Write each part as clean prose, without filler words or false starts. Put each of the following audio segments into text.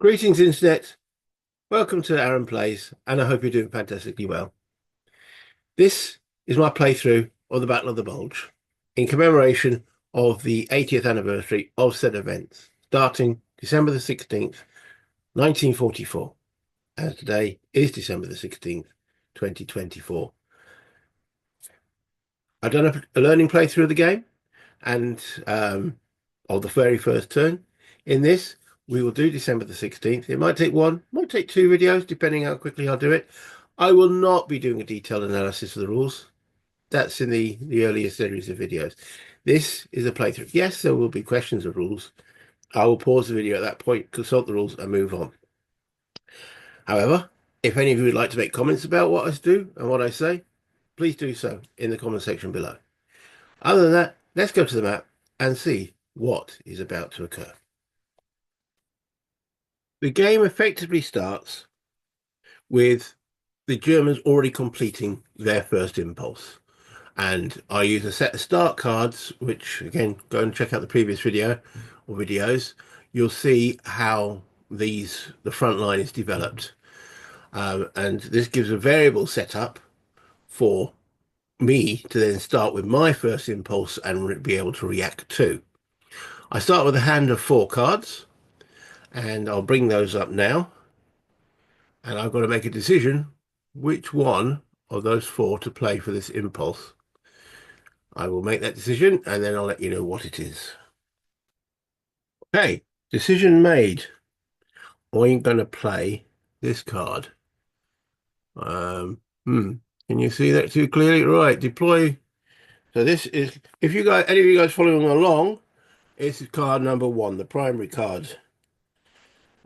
Greetings, Internet. Welcome to Aaron Plays, and I hope you're doing fantastically well. This is my playthrough of the Battle of the Bulge in commemoration of the 80th anniversary of said events, starting December the 16th, 1944, and today is December the 16th, 2024. I've done a learning playthrough of the game and of the very first turn. In this, we will do December the 16th. It might take one, might take two videos, depending how quickly I'll do it. I will not be doing a detailed analysis of the rules. That's in the earlier series of videos. This is a playthrough. Yes, there will be questions of rules. I will pause the video at that point, consult the rules, and move on. However, if any of you would like to make comments about what I do and what I say, please do so in the comment section below. Other than that, let's go to the map and see what is about to occur. The game effectively starts with the Germans already completing their first impulse. And I use a set of start cards, which again, go and check out the previous video or videos. You'll see how the front line is developed. And this gives a variable setup for me to then start with my first impulse and be able to react to. I start with a hand of 4 cards, and I'll bring those up now. And I've got to make a decision which one of those 4 to play for this impulse. I will make that decision and then I'll let you know what it is. Okay, decision made. I'm going to play this card. Can you see that too clearly? Right, deploy. So this is, if you guys, any of you guys following along, it's card number 1, the primary card.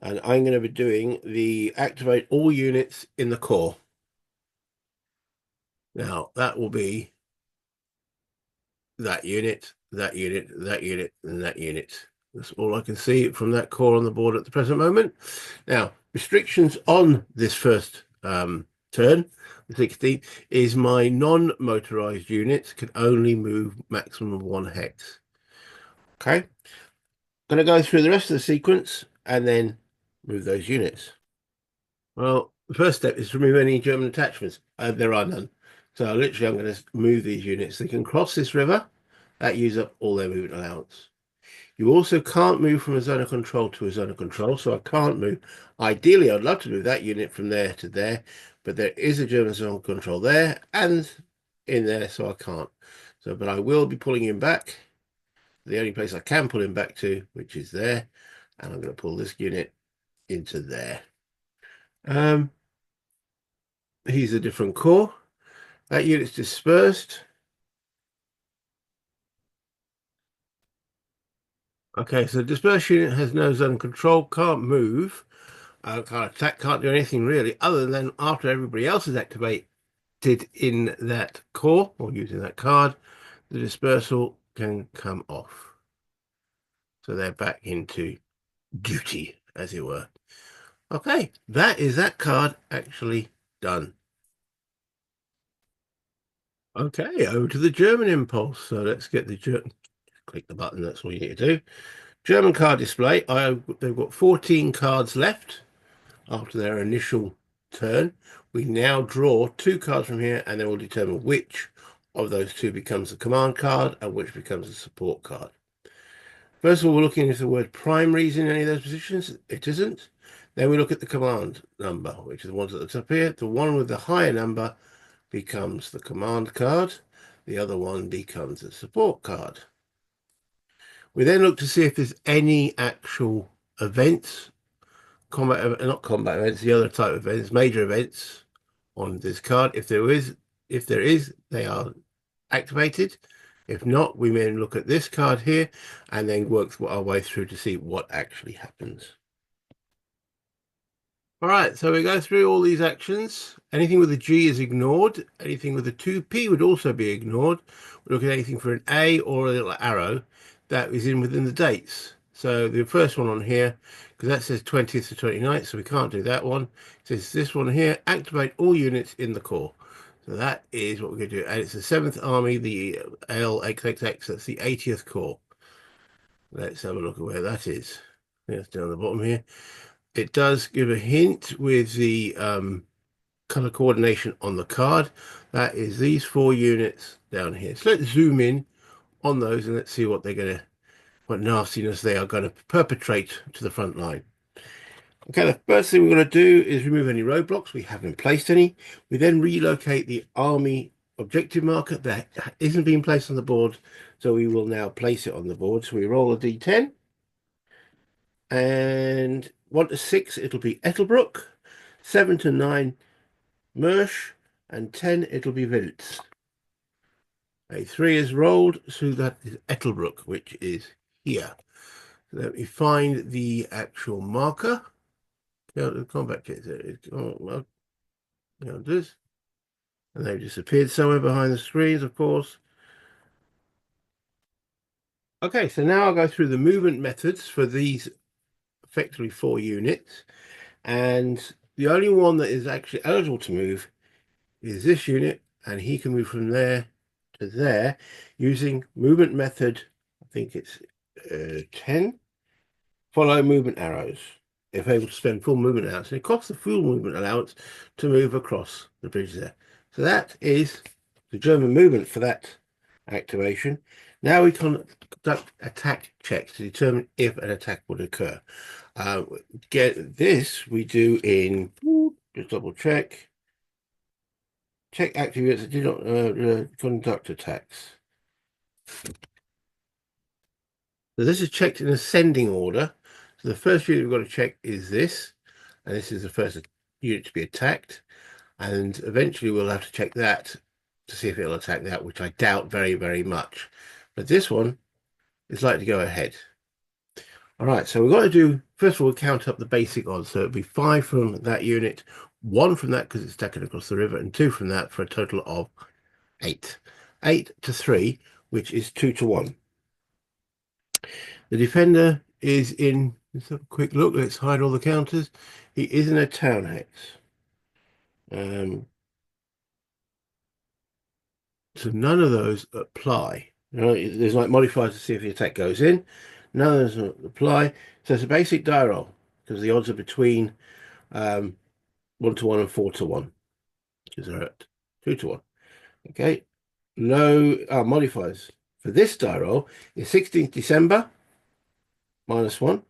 And I'm going to be doing the activate all units in the core. Now, that will be that unit, that unit, that unit, and that unit. That's all I can see from that core on the board at the present moment. Now, restrictions on this first turn, the 16th, is my non-motorized units can only move maximum of 1 hex. Okay, going to go through the rest of the sequence and then move those units. Well, the first step is to remove any German attachments. There are none. So literally, I'm going to move these units. They can cross this river. That uses up all their movement allowance. You also can't move from a zone of control to a zone of control, so I can't move. Ideally, I'd love to move that unit from there to there, but there is a German zone of control there and in there, so I can't. So, but I will be pulling him back. The only place I can pull him back to, which is there, and I'm going to pull this unit into there. He's a different core. That unit's dispersed. Okay, so the dispersed unit has no zone control, can't move, can't attack, can't do anything really, other than after everybody else is activated in that core or using that card, the dispersal can come off. So they're back into duty, as it were. Okay, that is that card actually done. Okay, over to the German impulse. So let's get the German. Click the button, that's all you need to do. German card display. They've got 14 cards left after their initial turn. We now draw 2 cards from here, and then we'll determine which of those 2 becomes a command card and which becomes a support card. First of all, we're looking at the word primaries in any of those positions. It isn't. Then we look at the command number, which is the ones at the top here. The one with the higher number becomes the command card. The other one becomes a support card. We then look to see if there's any actual events, not combat events, the other type of events, major events on this card. If there is, they are activated. If not, we may look at this card here and then work our way through to see what actually happens. All right, so we go through all these actions. Anything with a G is ignored. Anything with a 2P would also be ignored. We look at anything for an A or a little arrow that is within the dates. So the first one on here, because that says 20th to 29th, so we can't do that one. It says this one here, activate all units in the core. So that is what we're going to do. And it's the 7th Army, the LXXX, that's the 80th Corps. Let's have a look at where that is. That's down the bottom here. it does give a hint with the color coordination on the card. That is these 4 units down here. So let's zoom in on those and let's see what nastiness they are going to perpetrate to the front line. Okay, the first thing we're going to do is remove any roadblocks. We haven't placed any. We then relocate the army objective marker that isn't being placed on the board, so we will now place it on the board. So we roll a d10, and 1 to 6 it'll be Ettelbruck, 7 to 9 Mersch, and 10 it'll be Wiltz. A 3 is rolled, so that is Ettelbruck, which is here. So let me find the actual marker. The combat kit. Oh, well, this. And they've disappeared somewhere behind the screens, of course. Okay, so now I'll go through the movement methods for these effectively 4 units. And the only one that is actually eligible to move is this unit, and he can move from there to there using movement method, I think it's 10, follow movement arrows. If able to spend full movement allowance, and it costs the full movement allowance to move across the bridge there. So that is the German movement for that activation. Now we conduct attack checks to determine if an attack would occur. Get this we do in, just double check. Check active units that did not conduct attacks. So this is checked in ascending order. So the first unit we've got to check is this, and this is the first unit to be attacked. And eventually we'll have to check that to see if it'll attack that, which I doubt very, very much. But this one is likely to go ahead. All right, so we've got to do, first of all, count up the basic odds. So it'll be 5 from that unit, 1 from that because it's attacking across the river, and 2 from that for a total of 8. 8 to 3, which is 2 to 1. The defender is in, let's have a quick look, let's hide all the counters. He is in a town hex. So none of those apply. There's like modifiers to see if the attack goes in. None of those apply. So it's a basic die roll because the odds are between 1 to 1 and 4 to 1, which is at 2 to 1. Okay. No modifiers for this die roll is 16th December -1.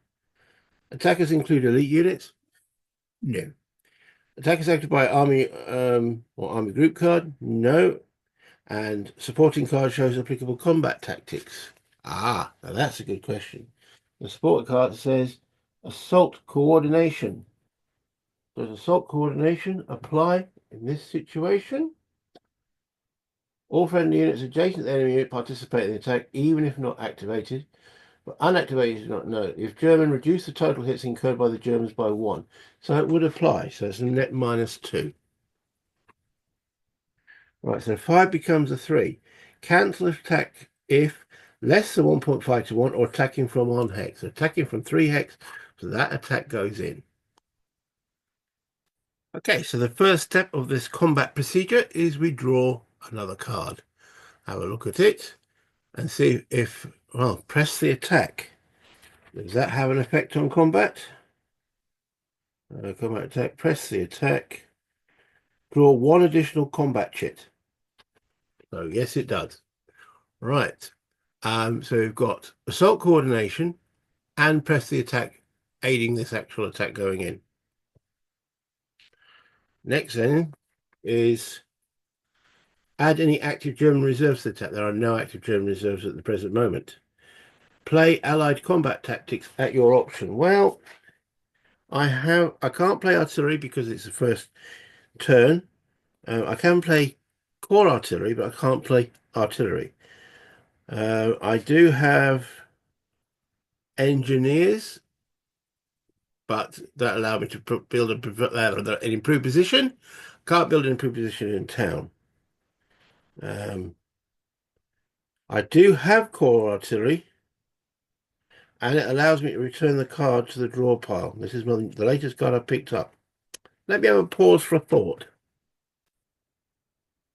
Attackers include elite units. No. Attackers acted by army or army group card. No. And supporting card shows applicable combat tactics. Ah, now that's a good question. The support card says assault coordination. Does assault coordination apply in this situation? All friendly units adjacent to the enemy unit participate in the attack, even if not activated. But unactivated do not know. If German reduce the total hits incurred by the Germans by 1. So it would apply. So it's a net -2. Right, so 5 becomes a 3. Cancel attack if less than 1.5 to 1 or attacking from 1 hex. So attacking from 3 hex, so that attack goes in. Okay, so the first step of this combat procedure is we draw another card. Have a look at it and see if, well, press the attack. Does that have an effect on combat? Combat attack, press the attack. Draw 1 additional combat chit. So yes, it does. Right. So we've got assault coordination and press the attack, aiding this actual attack going in. Next then is add any active German reserves to the attack. There are no active German reserves at the present moment. Play allied combat tactics at your option. Well, I can't play artillery because it's the first turn. I can play core artillery, but I can't play artillery. I do have engineers, but that allowed me to build an improved position. Can't build an improved position in town. I do have core artillery, and it allows me to return the card to the draw pile. This is the latest card I picked up. Let me have a pause for a thought.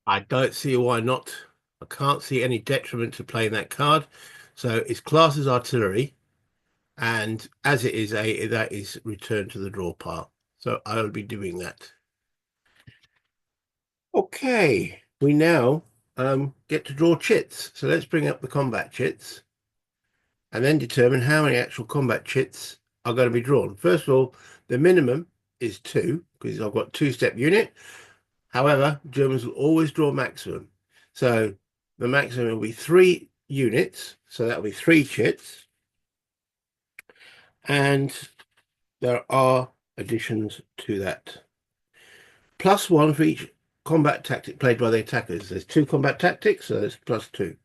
I don't see why not. I can't see any detriment to playing that card. So it's classed as artillery, And as it is a, that is returned to the draw pile. So I'll be doing that. Okay, we now get to draw chits. So let's bring up the combat chits and then determine how many actual combat chits are going to be drawn. First of all, the minimum is 2 because I've got 2-step unit. However, Germans will always draw maximum. So the maximum will be 3 units. So that will be 3 chits. And there are additions to that. +1 for each combat tactic played by the attackers. There's 2 combat tactics, so there's +2.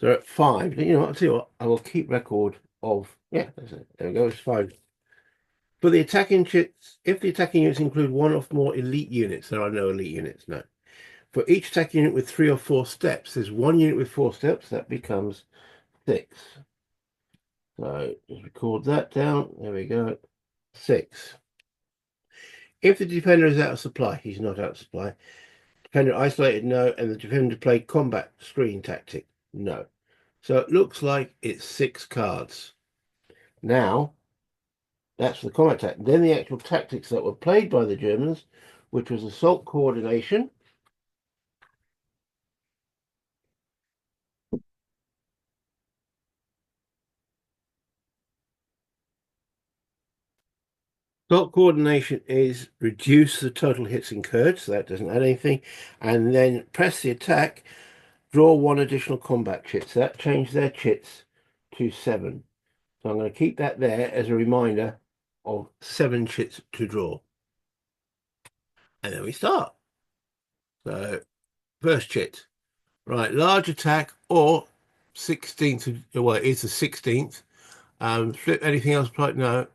So at 5, you know what, I'll tell you what, I will keep record of, yeah, that's it. There we go, it's 5. For the attacking chits, if the attacking units include 1 or more elite units, there are no elite units, no. For each attacking unit with 3 or 4 steps, there's 1 unit with 4 steps, that becomes 6. So just record that down, there we go, 6. If the defender is out of supply, he's not out of supply. Defender isolated, no. And the defender played combat screen tactic, no. So it looks like it's 6 cards. Now, that's the combat tactic. Then the actual tactics that were played by the Germans, which was assault coordination. Assault coordination is reduce the total hits incurred, so that doesn't add anything. And then press the attack, draw 1 additional combat chit. So that changed their chits to 7. So I'm going to keep that there as a reminder of 7 chits to draw. And then we start. So first chit. Right, large attack or 16th, well, it is the 16th. Flip anything else, no.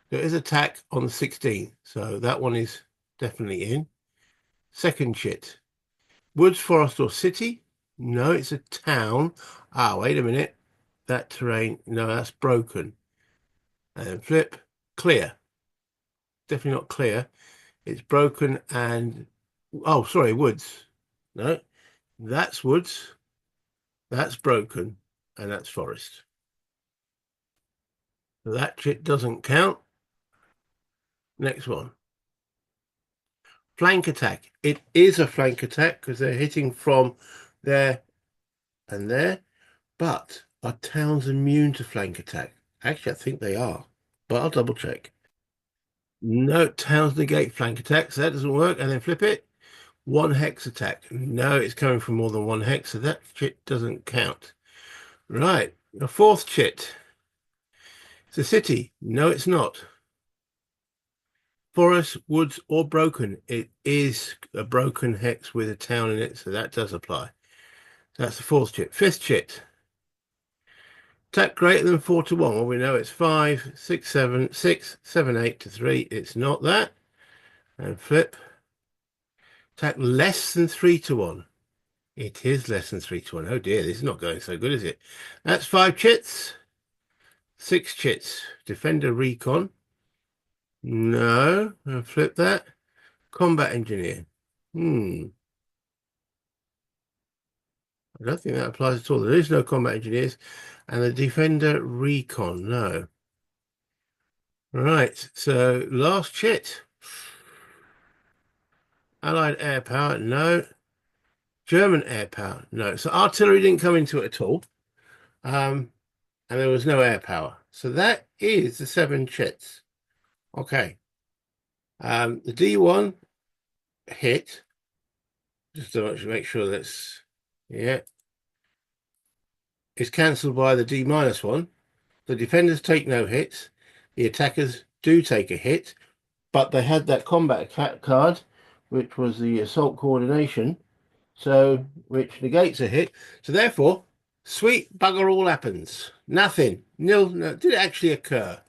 There is attack on the 16th, so that one is definitely in. Second chit. Woods, forest, or city? No, it's a town. Ah, wait a minute. That terrain, no, that's broken. And flip, clear. Definitely not clear. It's broken and, oh, sorry, woods. No, that's woods. That's broken and that's forest. So that chit doesn't count. Next one. Flank attack. It is a flank attack because they're hitting from there and there. But are towns immune to flank attack? Actually, I think they are, but I'll double check. No, towns negate flank attacks. That doesn't work. And then flip it. 1 hex attack. No, it's coming from more than 1 hex, so that chit doesn't count. Right, the fourth chit. It's a city. No, it's not. Forest, woods, or broken. It is a broken hex with a town in it, so that does apply. That's the fourth chit. Fifth chit. Attack greater than 4 to 1. Well, we know it's 5, 6, 7, 6, 7, 8 to 3. It's not that. And flip. Attack less than 3 to 1. It is less than 3 to 1. Oh dear, this is not going so good, is it? That's 5 chits. 6 chits. Defender recon. No. And flip that. Combat engineer. I don't think that applies at all. There is no combat engineers. And the defender recon. No. Right. So last chit. Allied air power. No. German air power. No. So artillery didn't come into it at all. And there was no air power. So that is the 7 chits. Okay. The D1 hit. Just to make sure that's, yeah. It's cancelled by the D-1. The defenders take no hits. The attackers do take a hit, but they had that combat card, which was the assault coordination, so which negates a hit. So therefore, sweet bugger all happens. Nothing. Nil. No, did it actually occur?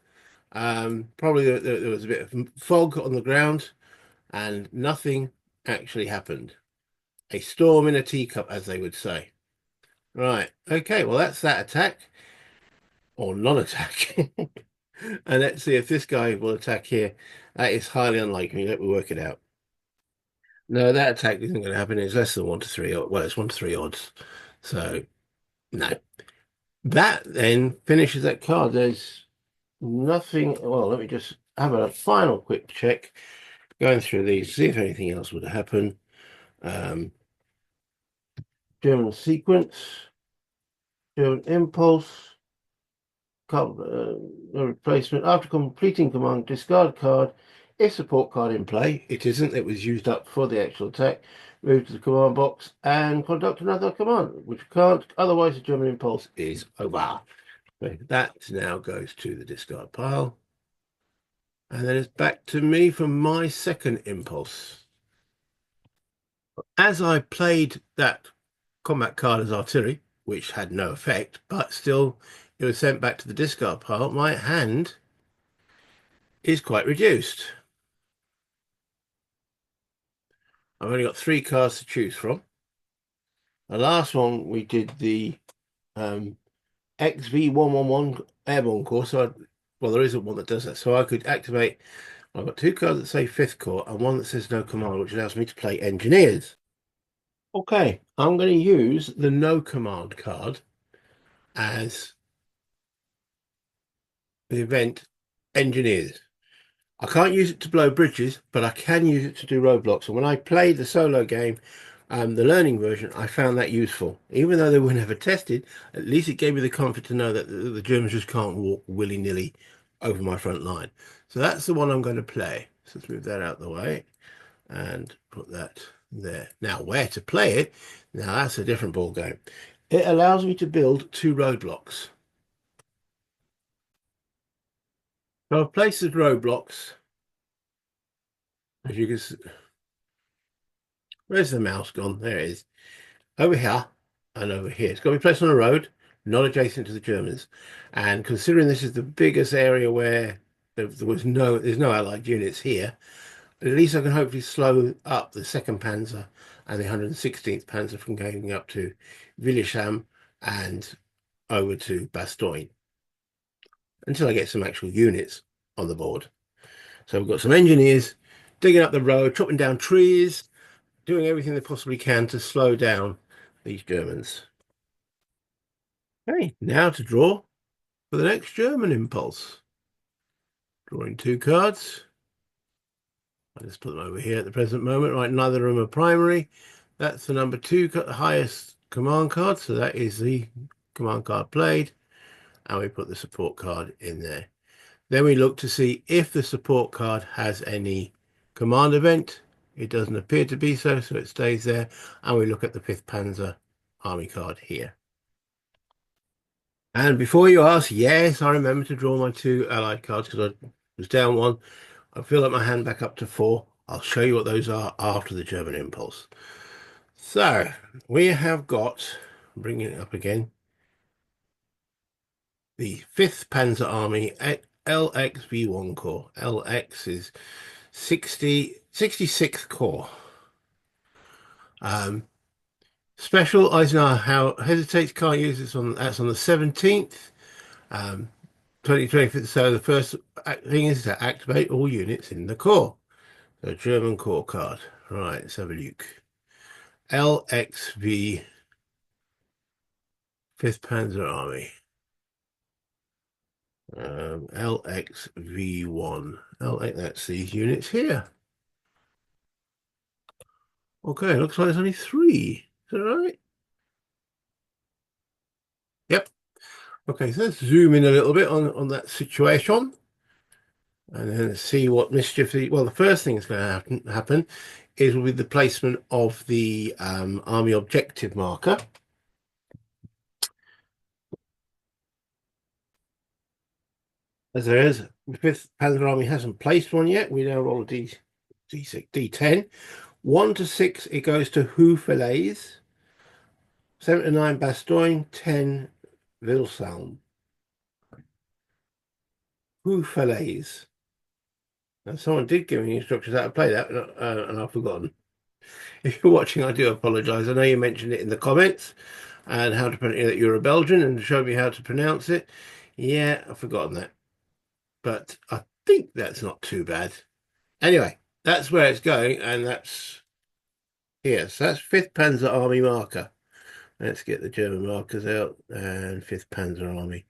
Probably there was a bit of fog on the ground, and nothing actually happened. A storm in a teacup, as they would say. Right. Okay. Well, that's that attack or non-attack. And let's see if this guy will attack here. That is highly unlikely. Let me work it out. No, that attack isn't going to happen. It's less than 1 to 3. Well, it's 1 to 3 odds. So, no. That then finishes that card. There's nothing. Well, let me just have a final quick check, going through these, see if anything else would happen. Um, German sequence, German impulse, no replacement. After completing command, discard card. If support card in play, it isn't. It was used up for the actual attack. Move to the command box and conduct another command, which can't. Otherwise, the German impulse is over. So that now goes to the discard pile. And then it's back to me for my second impulse. As I played that combat card as artillery, which had no effect, but still it was sent back to the discard pile, my hand is quite reduced. I've only got 3 cards to choose from. The last one we did the XV111 airborne core, well, there isn't one that does that, so I could activate. I've got 2 cards that say Fifth Corps and one that says no command, which allows me to play engineers. Okay, I'm going to use the no command card as the event engineers. I can't use it to blow bridges, but I can use it to do roadblocks. And when I played the solo game, the learning version, I found that useful. Even though they were never tested, at least it gave me the comfort to know that the Germans just can't walk willy-nilly over my front line. So that's the one I'm going to play. So let's move that out of the way and put that there. Now, where to play it? Now, that's a different ball game. It allows me to build 2 roadblocks. So I've placed the roadblocks, as you can see. Where's the mouse gone? There it is. Over here and over here. It's got to be placed on a road, not adjacent to the Germans. And considering this is the biggest area where there's no Allied units here, at least I can hopefully slow up the 2nd Panzer and the 116th Panzer from going up to Wildesham and over to Bastogne until I get some actual units on the board. So we've got some engineers digging up the road, chopping down trees, doing everything they possibly can to slow down these Germans. Okay, now to draw for the next German impulse. Drawing 2 cards. I'll just put them over here at the present moment. Right, neither of them are primary. That's the number 2, the highest command card. So that is the command card played. And we put the support card in there. Then we look to see if the support card has any command event. It doesn't appear to be so, so it stays there. And we look at the 5th Panzer Army card here. And before you ask, yes, I remember to draw my 2 Allied cards because I was down 1. I fill up my hand back up to 4. I'll show you what those are after the German impulse. So we have got, bringing it up again, the 5th Panzer Army LXV1 Corps. LX is 66th Corps. Special Eisenhower hesitates, can't use this on. That's on the 17th. 2025. So the first thing is to activate all units in the Corps. So German Corps card. Right, let's have a look. LXV 5th Panzer Army. LXV1. LX, that's these units here. Okay, looks like there's only 3. Is that right? Yep. Okay, so let's zoom in a little bit on that situation and then see what mischief. Well, the first thing that's going to happen is with the placement of the army objective marker. As there is, the 5th Panzer Army hasn't placed one yet. We now roll a D6, D10. 1 to 6, it goes to Houffalize. 7 to 9, Bastogne. 10, Wilhelm. Houffalize. Now, someone did give me instructions how to play that, and I've forgotten. If you're watching, I do apologise. I know you mentioned it in the comments and how to pronounce that you're a Belgian and showed me how to pronounce it. Yeah, I've forgotten that. But I think that's not too bad. Anyway, that's where it's going, and that's here. So that's 5th Panzer Army marker. Let's get the German markers out and 5th Panzer Army.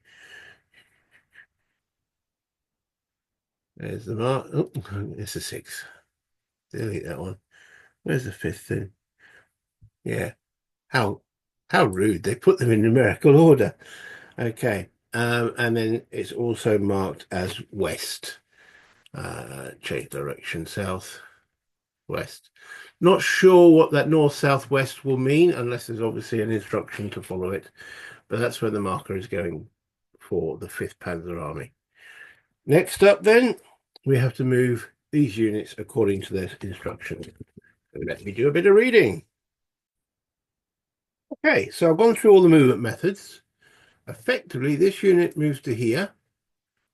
There's the mark. Oh, it's a 6. Delete that one. Where's the 5th then? Yeah. How rude. They put them in numerical order. Okay. And then it's also marked as west. Change direction, south, west. Not sure what that north, south, west will mean, unless there's obviously an instruction to follow it. But that's where the marker is going for the 5th Panzer Army. Next up, then, we have to move these units according to their instructions. So let me do a bit of reading. Okay, so I've gone through all the movement methods. Effectively, this unit moves to here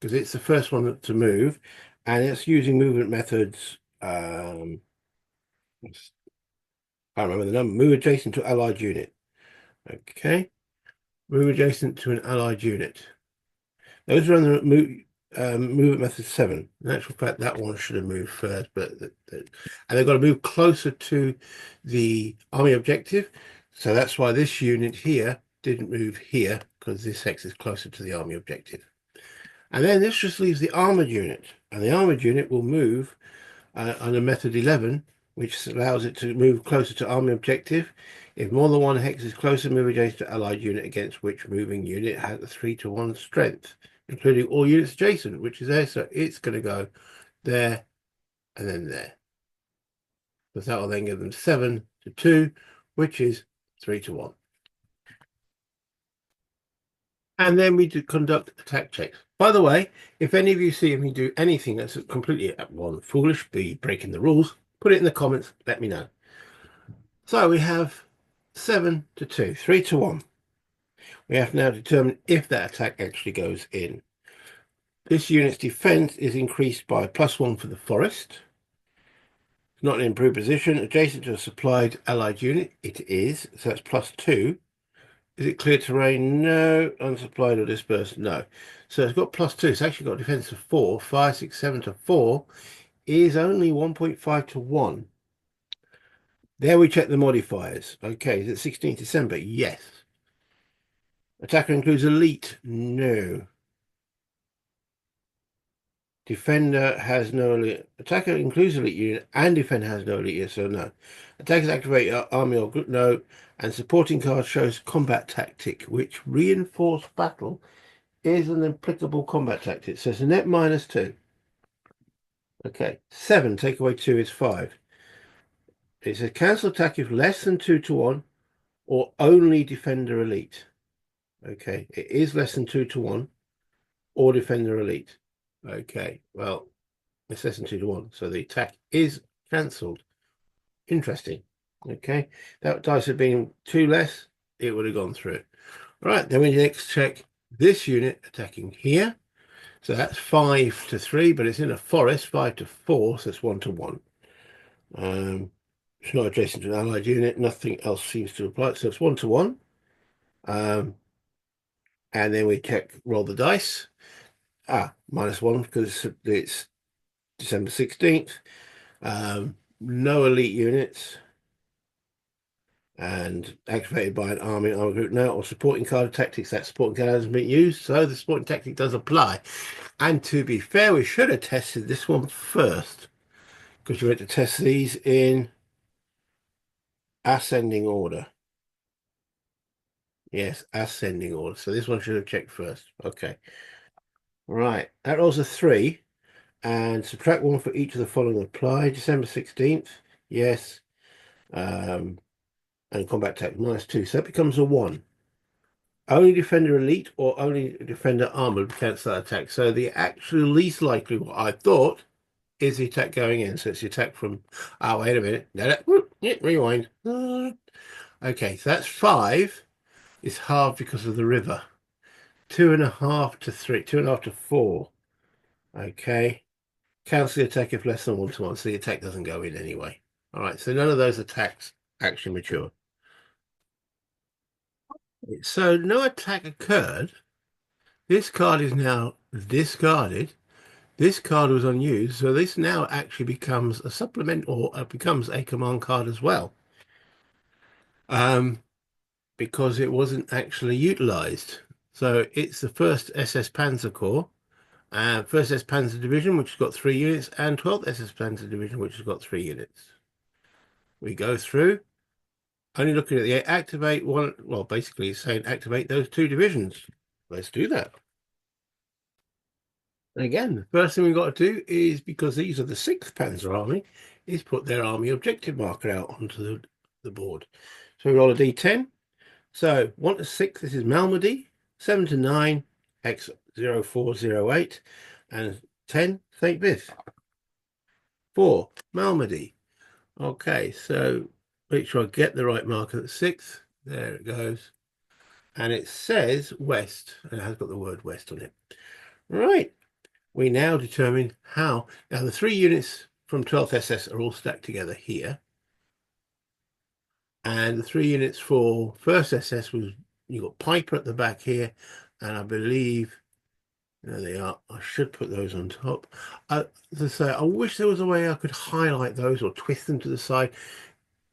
because it's the first one to move, and it's using movement methods. I can't remember the number. Move adjacent to allied unit. Okay, move adjacent to an allied unit. Those are on the movement method 7. In actual fact, that one should have moved first, and they've got to move closer to the army objective. So that's why this unit here didn't move here, because this hex is closer to the army objective. And then this just leaves the armored unit, and the armored unit will move under method 11, which allows it to move closer to army objective. If more than one hex is closer, move adjacent to allied unit against which moving unit has a 3-to-1 strength, including all units adjacent, which is there. So it's going to go there and then there. So that will then give them 7-to-2, which is 3-to-1. And then we do conduct attack checks. By the way, if any of you see me do anything that's completely, one, foolish, B, breaking the rules, put it in the comments, let me know. So we have 7-to-2, 3-to-1. We have to now determine if that attack actually goes in. This unit's defense is increased by +1 for the forest. It's not in an improved position. Adjacent to a supplied allied unit, it is. So that's +2. Is it clear terrain? No. Unsupplied or dispersed? No. So it's got +2. It's actually got a defense of 4. 5, 6, 7 to 4 is only 1.5 to 1. There we check the modifiers. Okay, is it 16th December? Yes. Attacker includes elite? No. Defender has no elite. Attacker includes elite unit and defender has no elite unit, so no. Attackers activate army or group? No. And supporting card shows combat tactic, which reinforced battle is an applicable combat tactic. So it's a net -2. Okay. 7, take away 2 is 5. It says cancel attack if less than 2-to-1 or only defender elite. Okay. It is less than 2-to-1 or defender elite. Okay. Well, it's less than 2-to-1. So the attack is cancelled. Interesting. Okay. That dice had been 2 less, it would have gone through it. Right. Then we next check this unit attacking here. So that's 5-to-3, but it's in a forest, 5-to-4, so it's 1-to-1. It's not adjacent to an allied unit. Nothing else seems to apply. So it's 1-to-1. And then we check, roll the dice. -1 because it's December 16th. No elite units. And activated by an army or group now, or supporting card tactics. That supporting card hasn't been used, so the supporting tactic does apply. And to be fair, we should have tested this one first, because you had to test these in ascending order. Yes, ascending order. So this one should have checked first. Okay. Right. That rolls a 3. And subtract 1 for each of the following apply. December 16th. Yes. And combat attack -2. So that becomes a 1. Only defender elite or only defender armored cancel that attack. So the actual least likely, what I thought, is the attack going in. So it's the attack from, wait a minute. No, rewind. Okay, so that's 5. It's halved because of the river. 2.5-to-3, 2.5-to-4. Okay. Cancel the attack if less than 1-to-1, so the attack doesn't go in anyway. All right, so none of those attacks actually mature. So no attack occurred. This card is now discarded. This card was unused, so this now actually becomes a supplement or becomes a command card as well. because it wasn't actually utilized. So it's the first SS Panzer Corps, first SS Panzer Division, which has got 3 units, and 12th SS Panzer Division, which has got 3 units. We go through, only looking at the activate one. Well, basically, it's saying activate those 2 divisions. Let's do that. And again, the first thing we've got to do is, because these are the 6th Panzer Army, is put their army objective marker out onto the board. So we roll a d10. So 1 to 6, this is Malmedy. 7 to 9, X0408. And 10, St. Biff. 4, Malmedy. Okay, so make sure I get the right marker at 6. There it goes. And it says west, and it has got the word west on it. Right. We now determine how. Now, the 3 units from 12th SS are all stacked together here. And the 3 units for 1st SS was, you got Piper at the back here. And I believe, there they are. I should put those on top. As I say, I wish there was a way I could highlight those or twist them to the side,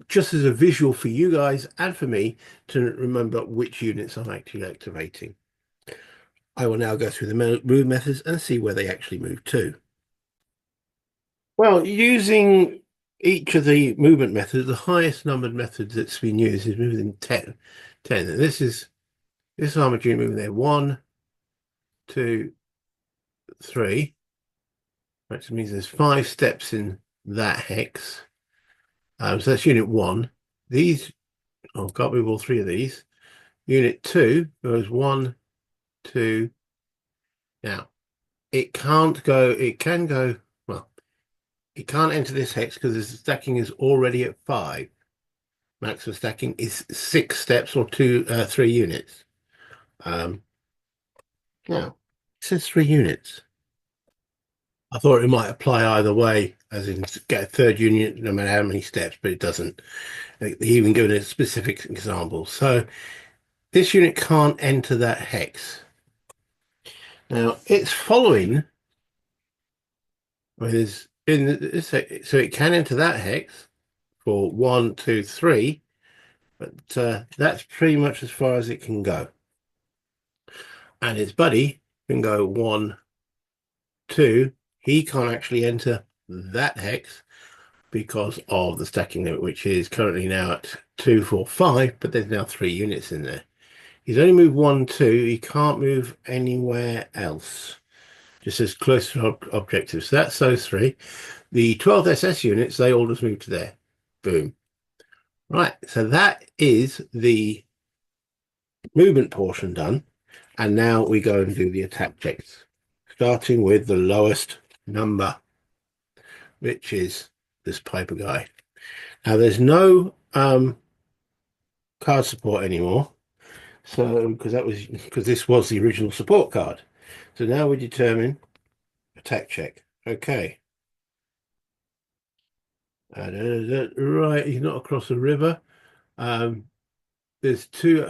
just as a visual for you guys and for me to remember which units I'm actually activating. I will now go through the move methods and see where they actually move to. Well, using each of the movement methods, the highest numbered method that's been used is moving 10. And this armored unit moving there. 1, 2, 3. Which means there's 5 steps in that hex. So that's unit 1. These, I've got to move all 3 of these. Unit 2 goes 1, 2. Now, it can go, well, it can't enter this hex because the stacking is already at 5. Maximum stacking is 6 steps or 3 units. Now, it says 3 units. I thought it might apply either way, as in get a 3rd unit no matter how many steps, but it doesn't. They even give it a specific example. So this unit can't enter that hex. Now it's following with so it can enter that hex for 1, 2, 3, but that's pretty much as far as it can go. And its buddy can go 1, 2. He can't actually enter that hex because of the stacking limit, which is currently now at 2, 4, 5, but there's now 3 units in there. He's only moved 1, 2. He can't move anywhere else, just as close to objectives. So that's those 3. The 12th SS units, they all just move to there. Boom. Right, so that is the movement portion done. And now we go and do the attack checks, starting with the lowest number, which is this Piper guy. Now there's no card support anymore, so because this was the original support card. So now we determine attack check. Okay. Right, he's not across the river. There's two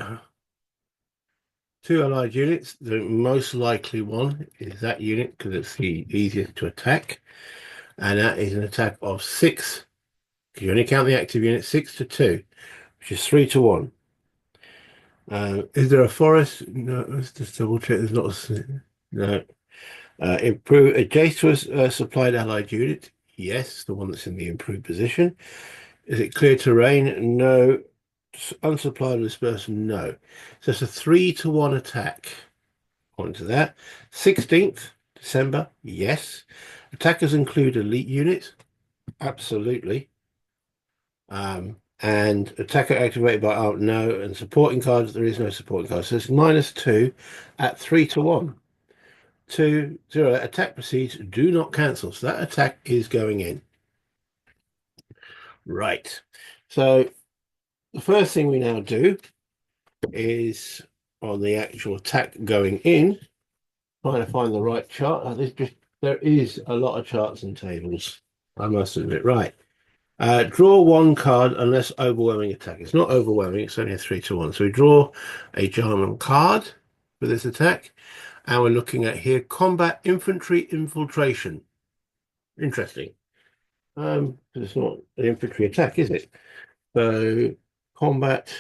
allied units. The most likely one is that unit because it's the easiest to attack, and that is an attack of 6. You only count the active unit, 6 to 2, which is 3 to 1. Is there a forest? No, let's just double check. There's not no. Improve adjacent to a supplied allied unit. Yes, the one that's in the improved position. Is it clear terrain? No. Unsupplied dispersed? No. So it's a 3 to 1 attack. Onto that. 16th December? Yes. Attackers include elite units? Absolutely. And attacker activated by art? No. And supporting cards? There is no supporting cards. So it's -2 at 3 to 1. 2, 0. Attack proceeds. Do not cancel. So that attack is going in. Right. So the first thing we now do is on the actual attack going in, trying to find the right chart. There is a lot of charts and tables, I must admit. Right. Draw 1 card unless overwhelming attack. It's not overwhelming, it's only a 3 to 1. So we draw a German card for this attack. And we're looking at here combat infantry infiltration. Interesting. It's not an infantry attack, is it? So combat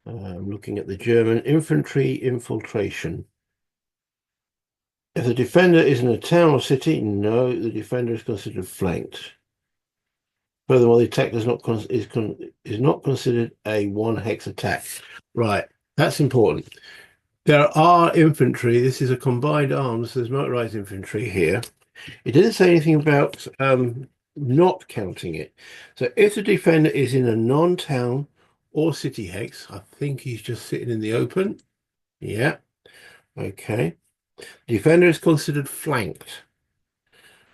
I'm looking at the German infantry infiltration. If the defender is in a town or city, no, the defender is considered flanked. Furthermore, the attack is not considered a one hex attack. Right, that's important. There are infantry. This is a combined arms. There's motorized infantry here. It didn't say anything about not counting it. So if the defender is in a non-town or city hex, I think he's just sitting in the open. Yeah, okay. Defender is considered flanked,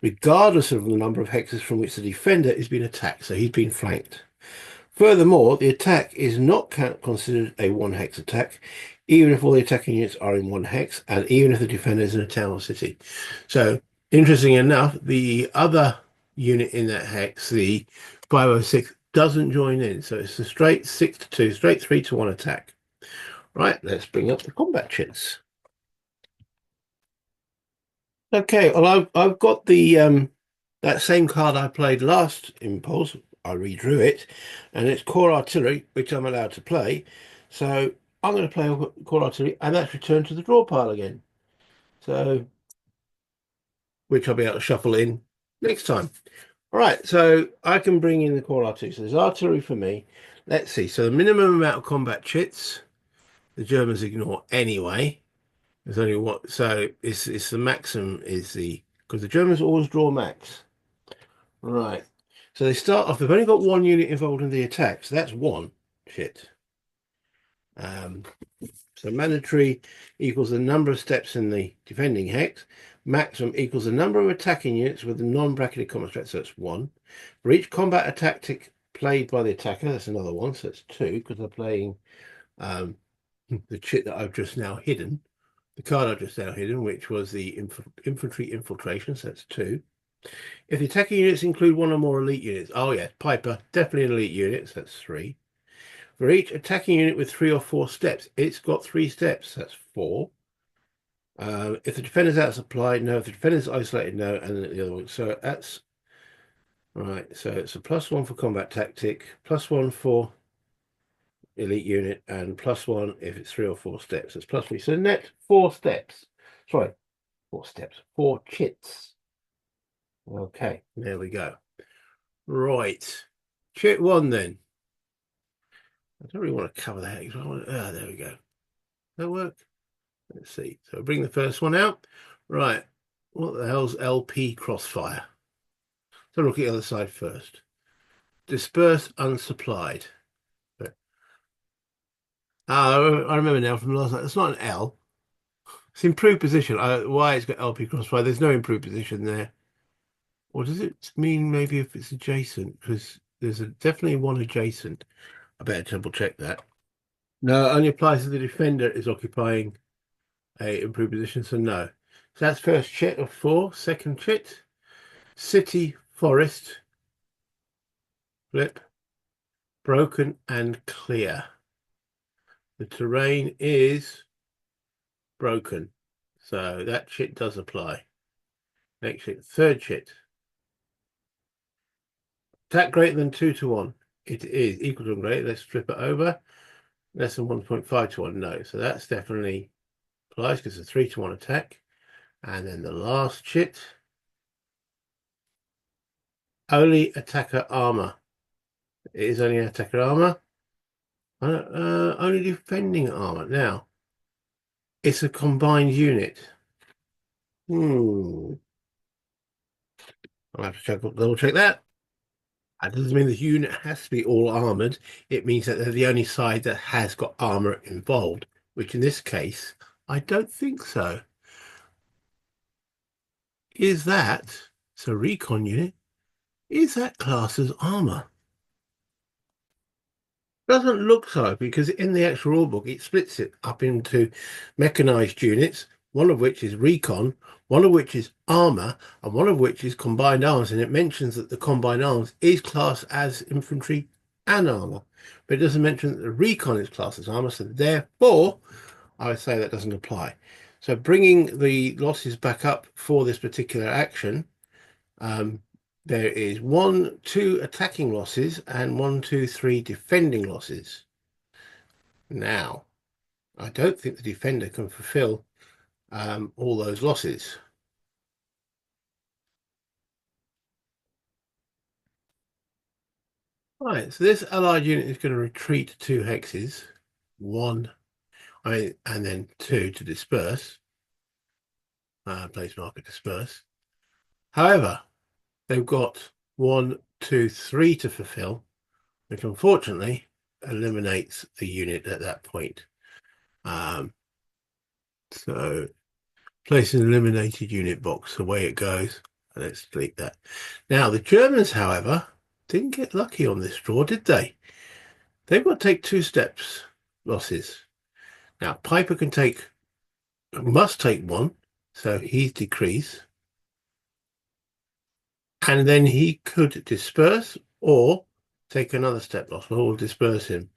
regardless of the number of hexes from which the defender is being attacked. So he's been flanked. Furthermore, the attack is not considered a one hex attack, even if all the attacking units are in one hex, and even if the defender is in a town or city. So, interesting enough, the other unit in that hex, the 506, doesn't join in. So it's a straight 6-2, straight 3-1 attack. Right, let's bring up the combat chits. Okay, well, I've got the that same card I played last Impulse. I redrew it, and it's Core Artillery, which I'm allowed to play. So I'm going to play Core Artillery, and that's returned to the draw pile again. So, which I'll be able to shuffle in next time. All right, so I can bring in the Core Artillery. So there's artillery for me. Let's see. So the minimum amount of combat chits, the Germans ignore anyway. There's only one, so it's the maximum is the because the Germans always draw max. Right. So they start off, they've only got one unit involved in the attack, so that's one shit. Um, so mandatory equals the number of steps in the defending hex. Maximum equals the number of attacking units with the non-bracketed combat threat, so that's one. For each combat tactic played by the attacker, that's another one, so that's two, because they're playing the chit that I've just now hidden. The card I've just now hidden, which was the infantry infiltration, so that's two. If the attacking units include one or more elite units, oh yeah, Piper, definitely an elite unit, so that's three. For each attacking unit with 3 or 4 steps, it's got 3 steps, that's 4. If the defender's out of supply, no. If the defender's isolated, no. And then the other one. So that's right. So it's a +1 for combat tactic, +1 for elite unit, and +1 if it's 3 or 4 steps. It's +3. So net 4 steps. Sorry, 4 steps. 4 chits. Okay, there we go. Right. Chit 1 then. I don't really want to cover that. There we go. That work? Let's see. So bring the first one out. Right. What the hell's LP crossfire? So look at the other side first. Dispersed, unsupplied. I remember now from last night. It's not an L. It's improved position. Why it's got LP crossfire? There's no improved position there. Or does it mean maybe if it's adjacent? Because there's definitely one adjacent. I better double check that. No, it only applies if the defender is occupying a improved position, so no. So that's first chit of 4. Second chit, city, forest, flip, broken and clear. The terrain is broken, so that chit does apply. Next chit, third chit. Attack greater than 2-1. It is equal to or greater. Let's flip it over. Less than 1.5-1. No, so that's definitely applies because it's a 3-1 attack. And then the last chit, only attacker armor. It is only attacker armor. Only defending armor. Now, it's a combined unit. I'll have to double check that. That doesn't mean the unit has to be all armored. It means that they're the only side that has got armor involved, which in this case, I don't think so. Is that, so recon unit, is that class as armor? Doesn't look so because in the actual rulebook it splits it up into mechanized units, one of which is recon, one of which is armor, and one of which is combined arms. And it mentions that the combined arms is classed as infantry and armor, but it doesn't mention that the recon is classed as armor. So therefore, I would say that doesn't apply. So bringing the losses back up for this particular action, there is 1, 2 attacking losses and 1, 2, 3 defending losses. Now, I don't think the defender can fulfill all those losses. Right, so this allied unit is going to retreat 2 hexes, one, and then 2 to disperse, place marker disperse. However, they've got 1, 2, 3 to fulfill, which unfortunately eliminates the unit at that point. So place an eliminated unit box, away it goes. Let's delete that. Now, the Germans, however, didn't get lucky on this draw, did they? They've got to take 2 steps losses. Now, Piper must take 1, so he's decrease. And then he could disperse or take another step loss. We'll disperse him.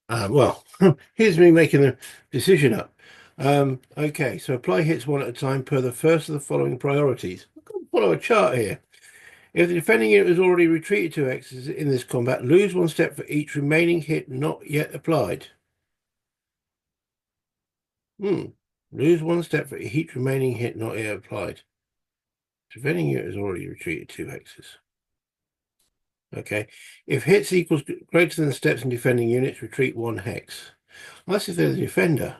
Well, here's me making the decision up. Okay, so apply hits 1 at a time per the first of the following priorities. I've got to follow a chart here. If the defending unit has already retreated 2 hexes in this combat, lose 1 step for each remaining hit not yet applied. Lose 1 step for each remaining hit not yet applied. Defending unit has already retreated 2 hexes. Okay. If hits equals greater than steps in defending units, retreat 1 hex. That's if they're the defender.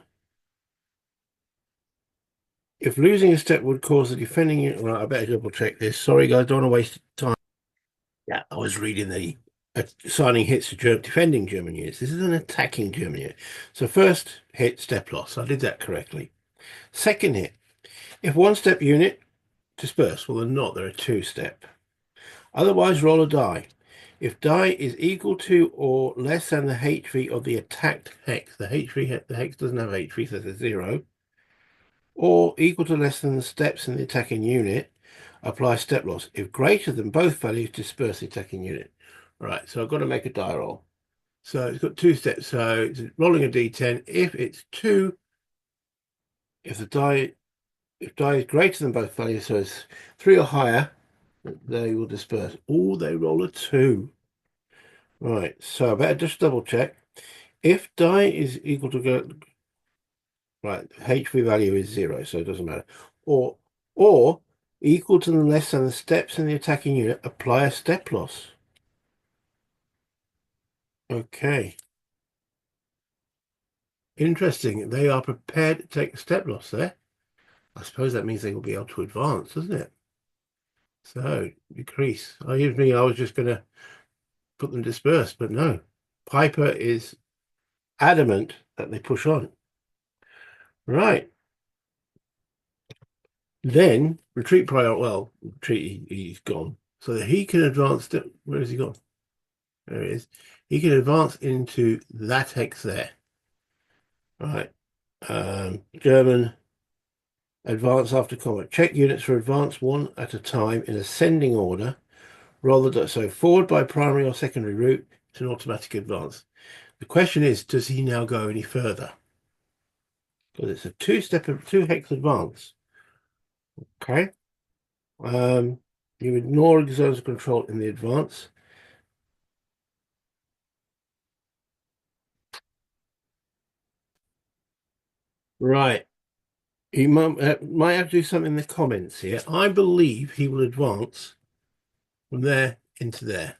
If losing a step would cause the defending unit... Right, I better double check this. Sorry, guys, don't want to waste time. Yeah, I was reading the assigning hits to defending German units. This is an attacking German unit. So first hit, step loss. I did that correctly. Second hit. If 1 step unit, disperse. Well, they're not. They're a 2-step. Otherwise, roll a die. If die is equal to or less than the HV of the attacked hex, the hex doesn't have HV, so it's a 0, or equal to less than the steps in the attacking unit, apply step loss. If greater than both values, disperse the attacking unit. Right, so I've got to make a die roll. So it's got 2 steps. So it's rolling a d10. If it's 2, if die is greater than both values, so it's 3 or higher, they will disperse. Oh, they roll a 2. Right, so I better just double check. If die is equal to right, HV value is 0, so it doesn't matter. Or equal to and less than the steps in the attacking unit, apply a step loss. Okay. Interesting. They are prepared to take a step loss there. I suppose that means they will be able to advance, doesn't it? So decrease. I was just going to put them dispersed, but no. Piper is adamant that they push on. Right. Then retreat prior. Well, retreat. He's gone, so that he can advance. Where has he gone? There he is. He can advance into that hex there. Right. German advance after combat. Check units for advance 1 at a time in ascending order. So forward by primary or secondary route. It's an automatic advance. The question is, does he now go any further? Because it's a 2 hex advance. Okay. You ignore zones of control in the advance. Right. He might have to do something in the comments here. I believe he will advance from there into there.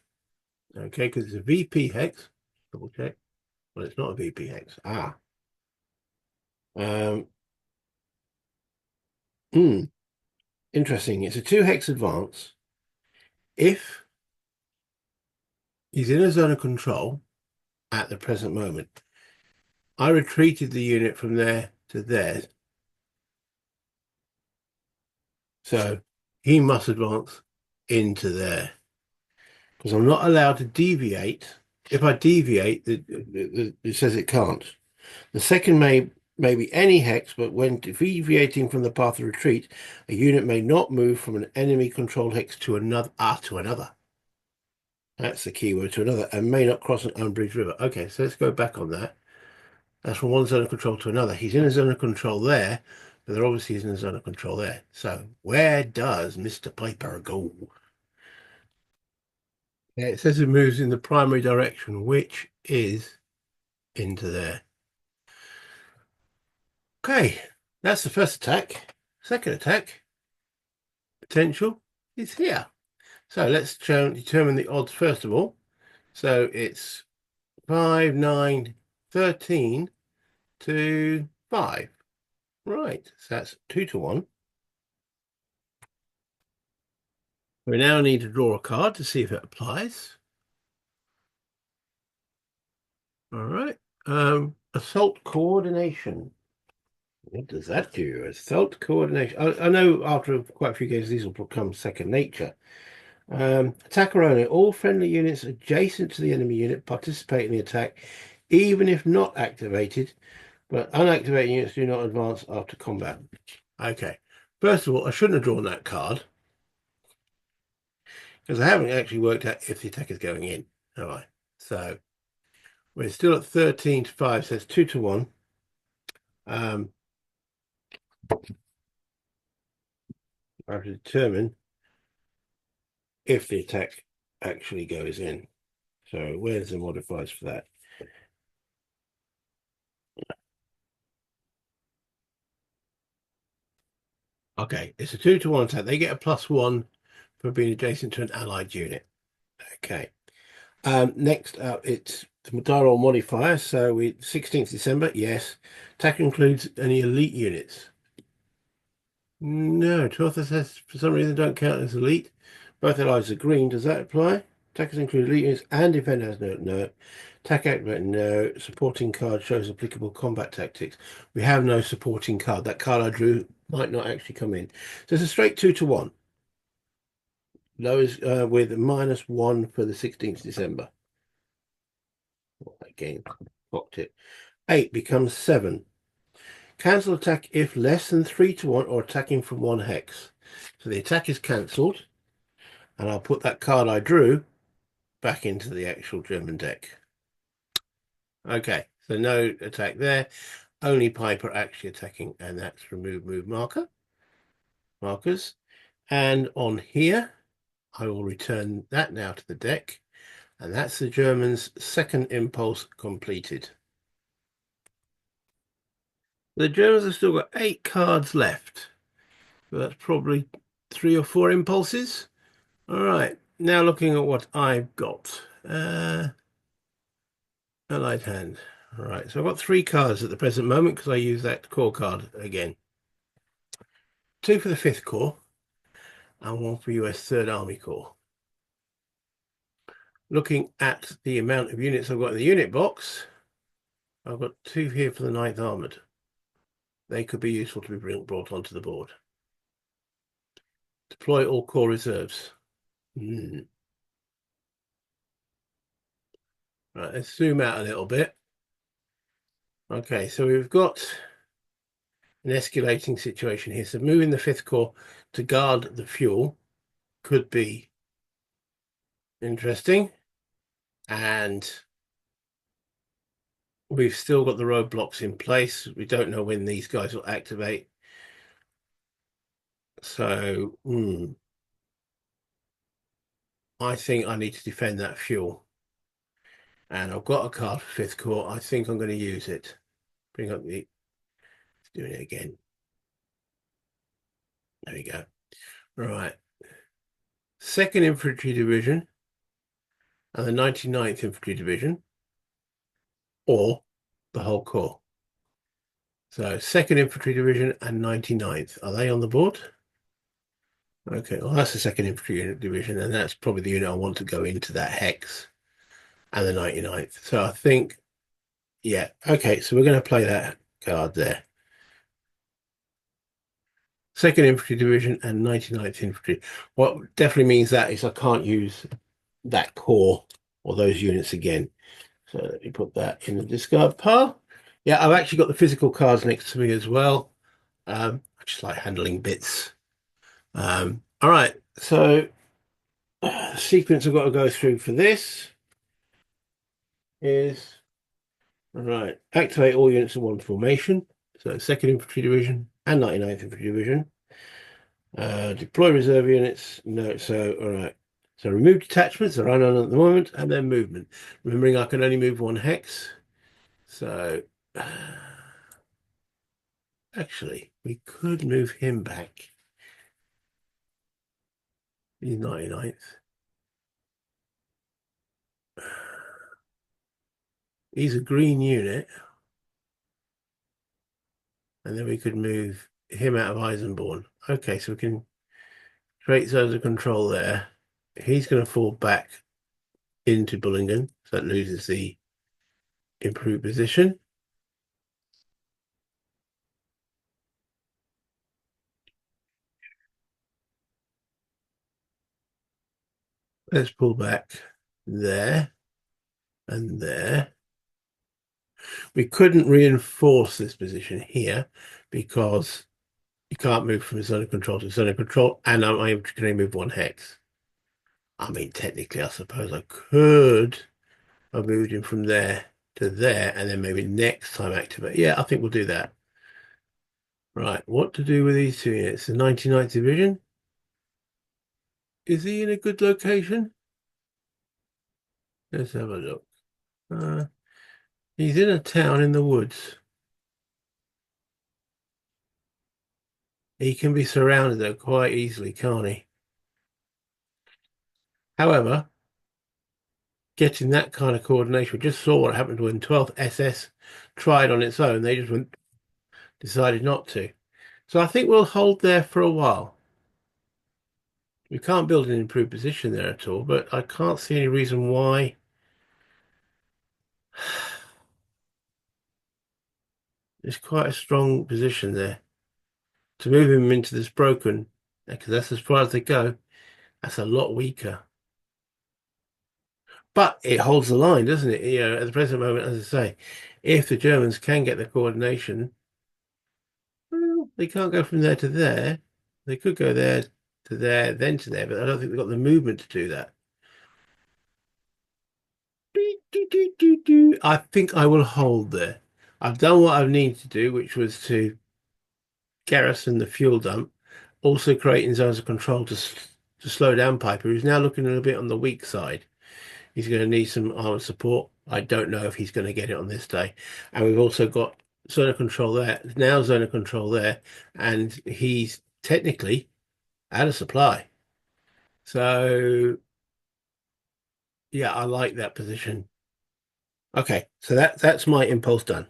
Okay, because it's a VP hex. Double check. Well, it's not a VP hex. Um, Interesting. It's a 2 hex advance. If he's in a zone of control at the present moment, I retreated the unit from there to there. So he must advance into there. Because I'm not allowed to deviate. If I deviate, it says it can't. The second may be any hex, but when deviating from the path of retreat, a unit may not move from an enemy controlled hex to another. To another. That's the keyword, to another, and may not cross an unbridged river. Okay, so let's go back on that. That's from one zone of control to another. He's in a zone of control there, but there obviously isn't a zone of control there. So where does Mr. Piper go? Yeah, it says it moves in the primary direction, which is into there. Okay, that's the first attack. Second attack potential is here. So let's determine the odds first of all. So it's 5, 9, 13 to 5. Right, so that's 2 to 1. We now need to draw a card to see if it applies. All right. Assault coordination. What does that do? Assault coordination. I know after quite a few games these will become second nature. Attacker only. All friendly units adjacent to the enemy unit participate in the attack, even if not activated, but unactivated units do not advance after combat. Okay. First of all, I shouldn't have drawn that card because I haven't actually worked out if the attack is going in, have I? So we're still at 13 to 5, so it's 2 to 1. I have to determine if the attack actually goes in. So where's the modifiers for that? Okay, it's a 2 to 1 attack. They get a +1 for being adjacent to an allied unit. Okay. Next up, it's the dial modifier. So 16th December, yes. Attack includes any elite units. No, 12th says for some reason don't count as elite. Both allies are green. Does that apply? Attackers include elite units and defenders. No. Attack activate. No. Supporting card shows applicable combat tactics. We have no supporting card. That card I drew might not actually come in. So it's a straight 2 to 1. Lowest with -1 for the 16th December. Again, blocked it. 8 becomes 7. Cancel attack if less than 3 to 1 or attacking from 1 hex. So the attack is cancelled, and I'll put that card I drew back into the actual German deck. Okay, so no attack there. Only Piper actually attacking, and that's remove move markers. And on here, I will return that now to the deck, and that's the Germans' second impulse completed. The Germans have still got 8 cards left. So that's probably 3 or 4 impulses. All right, now looking at what I've got. Allied hand. All right, so I've got 3 cards at the present moment because I use that core card again. 2 for the 5th Corps and 1 for US 3rd Army Corps. Looking at the amount of units I've got in the unit box, I've got 2 here for the 9th Armoured. They could be useful to be brought onto the board. Deploy all core reserves. Right, let's zoom out a little bit. Okay, so we've got an escalating situation here. So moving the 5th Corps to guard the fuel could be interesting. And we've still got the roadblocks in place. We don't know when these guys will activate. So I think I need to defend that fuel. And I've got a card for 5th Corps. I think I'm going to use it. Bring up the... Doing it again. There we go. Right. 2nd Infantry Division and the 99th Infantry Division, or the whole corps. So 2nd Infantry Division and 99th. Are they on the board? Okay, well, that's the 2nd Infantry Division, and that's probably the unit I want to go into that hex, and the 99th. So I think, yeah, okay, so we're going to play that card there. 2nd Infantry Division and 99th Infantry. What definitely means that is I can't use that corps or those units again. So let me put that in the discard pile. Yeah, I've actually got the physical cards next to me as well. I just like handling bits. All right, so the sequence I've got to go through for this is, all right, activate all units in one formation. So 2nd Infantry Division and 99th Infantry Division. Deploy reserve units. No, so all right. So remove detachments that are unknown at the moment, and then movement. Remembering I can only move 1 hex. So actually, we could move him back. He's 99th. He's a green unit. And then we could move him out of Eisenborn. Okay, so we can create zones of control there. He's going to fall back into Bullingen, so that loses the improved position. Let's pull back there and there. We couldn't reinforce this position here because you can't move from zone of control to zone of control, and I'm able to only move one hex. I mean, technically, I suppose I could have moved him from there to there, and then maybe next time activate. Yeah, I think we'll do that. Right, what to do with these two units? The 99th Division? Is he in a good location? Let's have a look. He's in a town in the woods. He can be surrounded though quite easily, can't he? However, getting that kind of coordination, we just saw what happened when 12th SS tried on its own. They just decided not to. So I think we'll hold there for a while. We can't build an improved position there at all, but I can't see any reason why. It's quite a strong position there. To move him into this broken, because that's as far as they go, that's a lot weaker. But it holds the line, doesn't it? You know, at the present moment, as I say, if the Germans can get the coordination, well, they can't go from there to there. They could go there to there, then to there, but I don't think they've got the movement to do that. I think I will hold there. I've done what I need to do, which was to garrison the fuel dump, also creating zones of control to slow down Piper, who's now looking a little bit on the weak side. He's going to need some armor support. I don't know if he's going to get it on this day. And we've also got zone of control there. Now zone of control there. And he's technically out of supply. So yeah, I like that position. Okay, so that's my impulse done.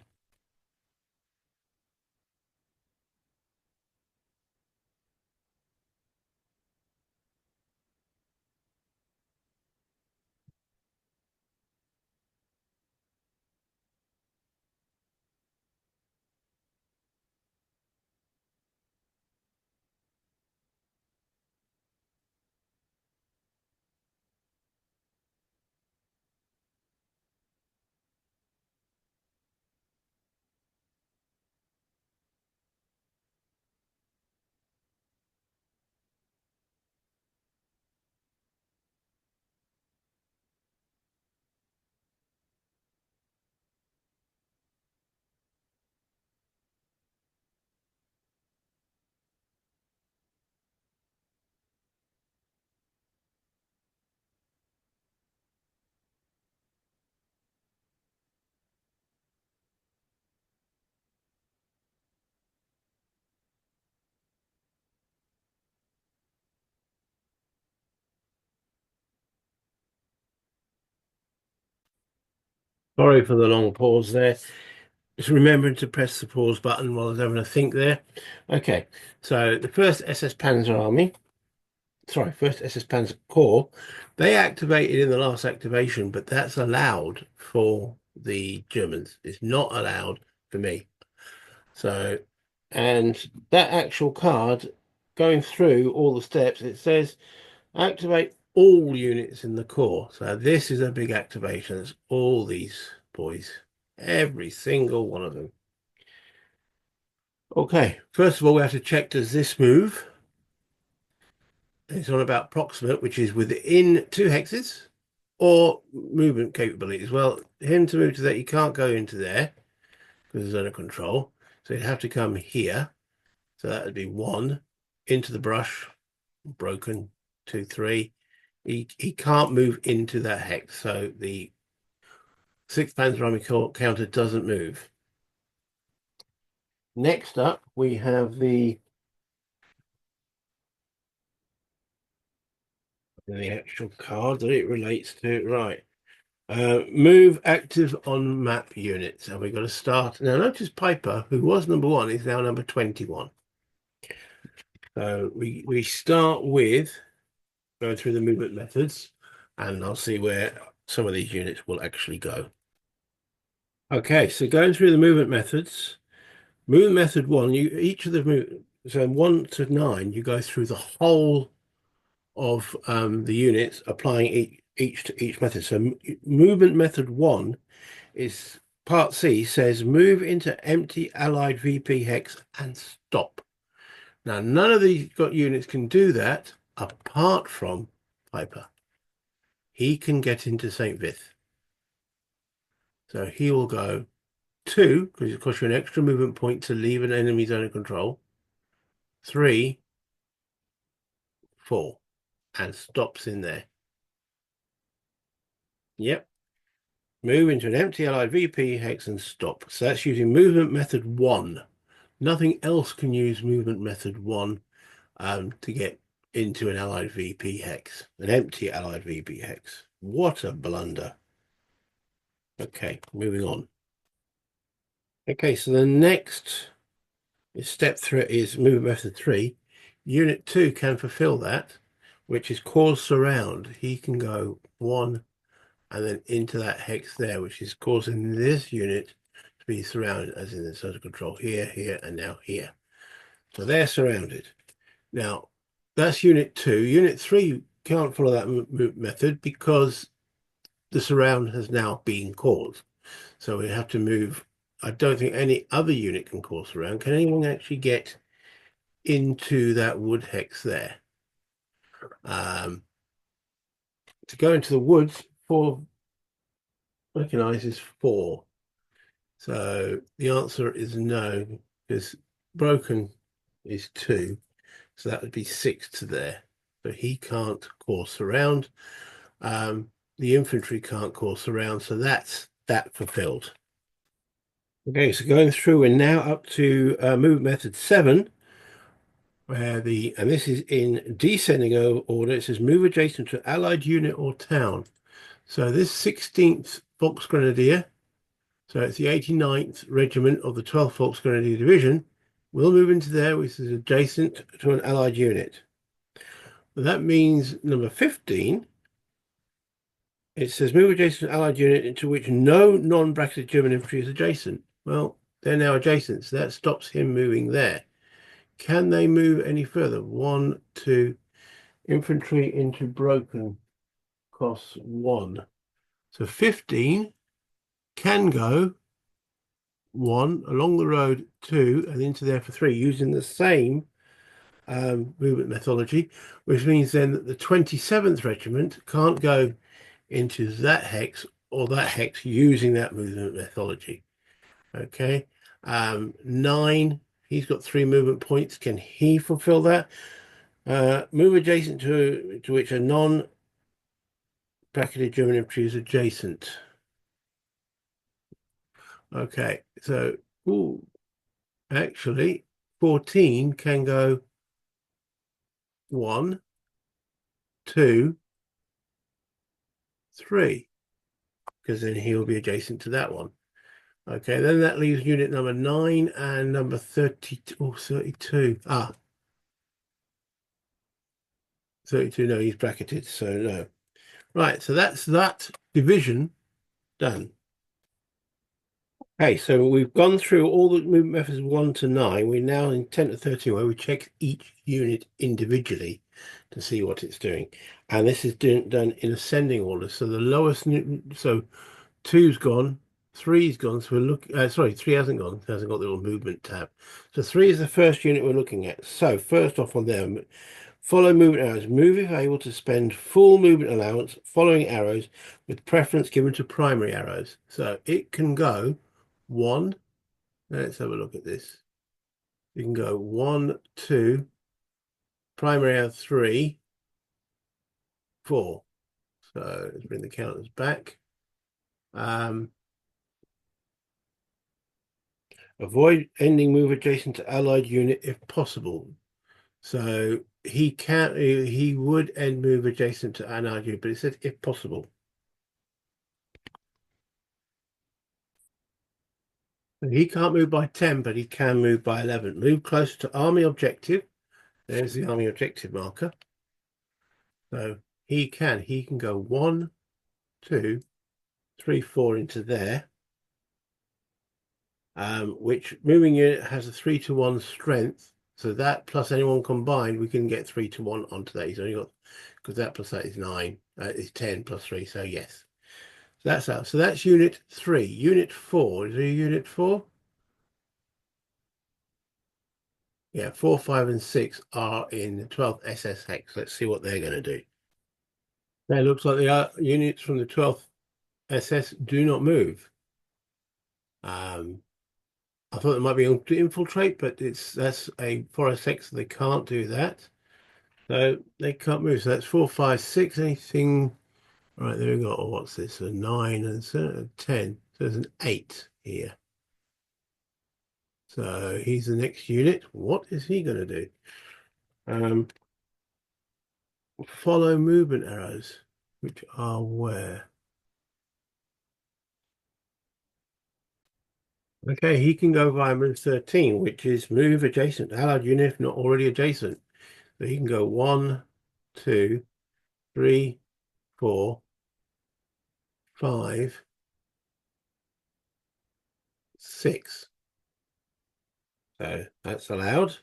Sorry for the long pause there. Just remembering to press the pause button while I was having a think there. Okay, so the first SS Panzer Army, sorry, first SS Panzer Corps, they activated in the last activation, but that's allowed for the Germans. It's not allowed for me. So, and that actual card, going through all the steps, it says activate all units in the Corps. So this is a big activation. It's all these boys, every single one of them. Okay, first of all, we have to check, does this move? It's on about proximate, which is within 2 hexes, or movement capabilities. Well, him to move to that, you can't go into there because it's under control. So you'd have to come here. So that would be 1 into the brush, broken, 2, 3. He can't move into that hex. So the Sixth Panzer Army counter doesn't move. Next up, we have the actual card that it relates to. Right. Move active on map units. And we've got to start. Now, notice Piper, who was number 1, is now number 21. So we start with going through the movement methods, and I'll see where some of these units will actually go. Okay, so going through the movement methods, movement method 1, each of the so 1 to 9, you go through the whole of the units, applying each to each method. So movement method 1 is part C, says move into empty allied VP hex and stop. Now, none of these units can do that apart from Piper. He can get into St. Vith. So he will go 2, because it costs you an extra movement point to leave an enemy zone of control. 3, 4, and stops in there. Yep. Move into an empty allied VP hex and stop. So that's using movement method 1. Nothing else can use movement method 1 to get into an allied VP hex, an empty allied VP hex. What a blunder. Okay, moving on. Okay, so the next step 3 is movement method 3. Unit 2 can fulfill that, which is cause surround. He can go 1 and then into that hex there, which is causing this unit to be surrounded, as in the zone of control here, here, and now here. So they're surrounded. Now, that's unit 2. Unit 3 can't follow that method because the surround has now been caused. So we have to move. I don't think any other unit can cause surround. Can anyone actually get into that wood hex there? To go into the woods, 4 recognizes 4. So the answer is no, because broken is 2. So that would be 6 to there. So he can't course around. The infantry can't course around. So that's that fulfilled. Okay, so going through, we're now up to move method 7, where and this is in descending order. It says move adjacent to allied unit or town. So this 16th Volksgrenadier, so it's the 89th Regiment of the 12th Volksgrenadier Division, will move into there, which is adjacent to an allied unit. That means number 15, it says move adjacent to allied unit into which no non-bracketed German infantry is adjacent. Well, they're now adjacent, so that stops him moving there. Can they move any further? 1, 2, infantry into broken costs 1. So 15 can go 1 along the road 2 and into there for 3 using the same movement methodology, which means then that the 27th Regiment can't go into that hex or that hex using that movement methodology. Okay, 9, he's got 3 movement points. Can he fulfill that? Move adjacent to which a non-bracketed German infantry is adjacent. Okay, so actually 14 can go 1, 2, 3, because then he'll be adjacent to that one. Okay, then that leaves unit number 9 and number 32. Oh, 32. 32, no, he's bracketed, so no. Right, so that's that division done. Okay, so we've gone through all the movement methods 1 to 9. We're now in 10 to 13, where we check each unit individually to see what it's doing. And this is done in ascending order. So the lowest, so 2's gone, 3's gone. So we're looking, sorry, 3 hasn't gone. It hasn't got the little movement tab. So 3 is the first unit we're looking at. So first off on there, follow movement arrows. Move if able to spend full movement allowance following arrows with preference given to primary arrows. So it can go 1. Let's have a look at this. You can go 1, 2, primary arrow 3, 4. So let's bring the counters back. Um, avoid ending move adjacent to allied unit if possible. So he can't. He would end move adjacent to allied unit, but it said if possible. He can't move by 10, but he can move by 11. Move closer to army objective. There's the army objective marker. So he can. He can go 1, 2, 3, 4 into there. Which moving unit has a 3-to-1 strength. So that plus anyone combined, we can get 3-to-1 onto that. He's only got, because that plus that is 9, is 10 plus 3. So yes, so that's out. So that's unit 3. Unit 4. Is there a unit 4? Yeah, 4, 5, and 6 are in the 12th SS hex. Let's see what they're going to do. Now it looks like the units from the 12th SS do not move. I thought it might be able to infiltrate, but that's a forest hex, so they can't do that. So they can't move. So that's 4, 5, 6. Anything? Right, there we go. Oh, what's this? A 9 and a 10. So there's an 8 here. So he's the next unit. What is he going to do? Follow movement arrows, which are where? Okay, he can go via move 13, which is move adjacent. Allied unit, if not already adjacent. So he can go 1, 2, 3, 4, 5, 6. So that's allowed.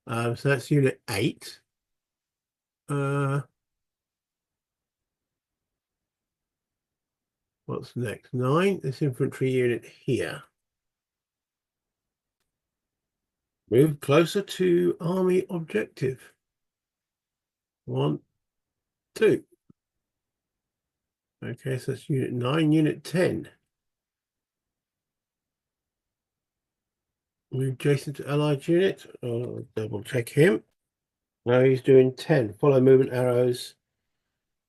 So that's unit 8. Uh, what's next? 9. This infantry unit here. Move closer to army objective. 1, 2. Okay, so that's unit 9, unit 10. Move adjacent to allied unit. I'll double check him. No, he's doing 10. Follow movement arrows.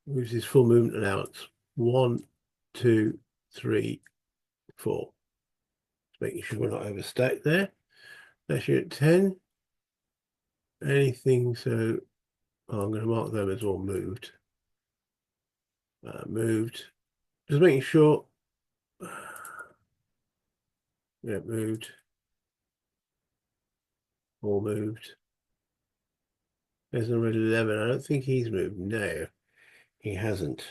Moves his full movement allowance. 1, 2, 3, 4. Just making sure we're not overstacked there. That's unit 10. Anything, so I'm going to mark them as all moved. Moved. Just making sure. Yeah, moved. All moved. There's number 11. I don't think he's moved. No, he hasn't.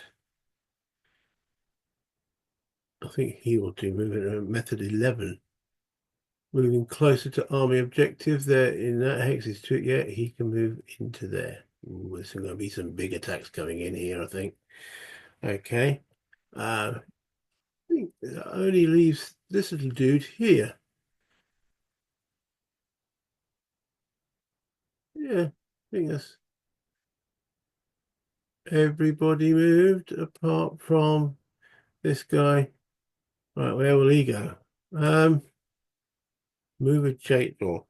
I think he will do movement method 11. Moving closer to army objective there in that hex is 2. Yeah, he can move into there. Ooh, there's going to be some big attacks coming in here, I think. Okay. I think that only leaves this little dude here. Yeah, I think that's everybody moved apart from this guy. Right, where will he go? Move a jade or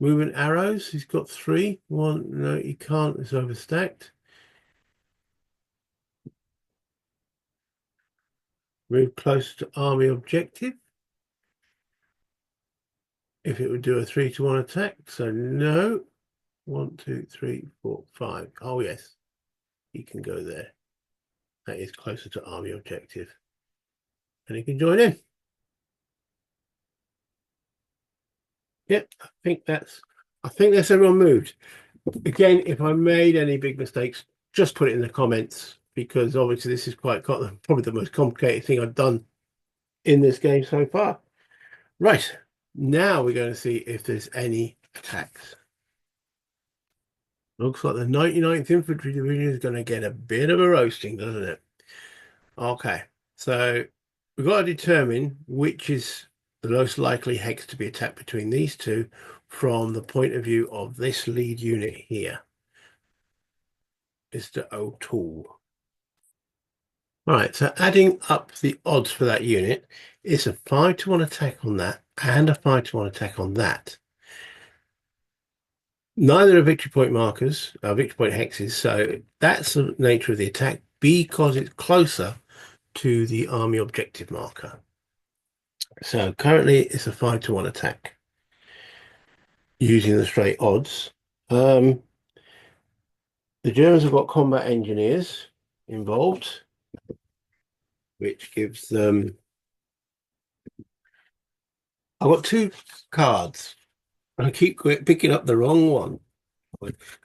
moving arrows. He's got 3. 1, no, he can't. It's overstacked. Move close to army objective. If it would do a 3-to-1 attack, so no. 1, 2, 3, 4, 5. Oh yes, he can go there. That is closer to army objective, and he can join in. Yep, I think that's everyone moved. Again, if I made any big mistakes, just put it in the comments, because obviously this is probably the most complicated thing I've done in this game so far. Right, now we're going to see if there's any attacks. Looks like the 99th Infantry Division is going to get a bit of a roasting, doesn't it? Okay, so we've got to determine which is the most likely hex to be attacked between these two from the point of view of this lead unit here, Mr. O'Toole. All right, so adding up the odds for that unit, it's a 5-to-1 attack on that and a 5-to-1 attack on that. Neither are victory point markers, victory point hexes, so that's the nature of the attack because it's closer to the army objective marker. So currently it's a 5-1 attack using the straight odds. The Germans have got combat engineers involved, which gives them... I've got two cards. I keep picking up the wrong one.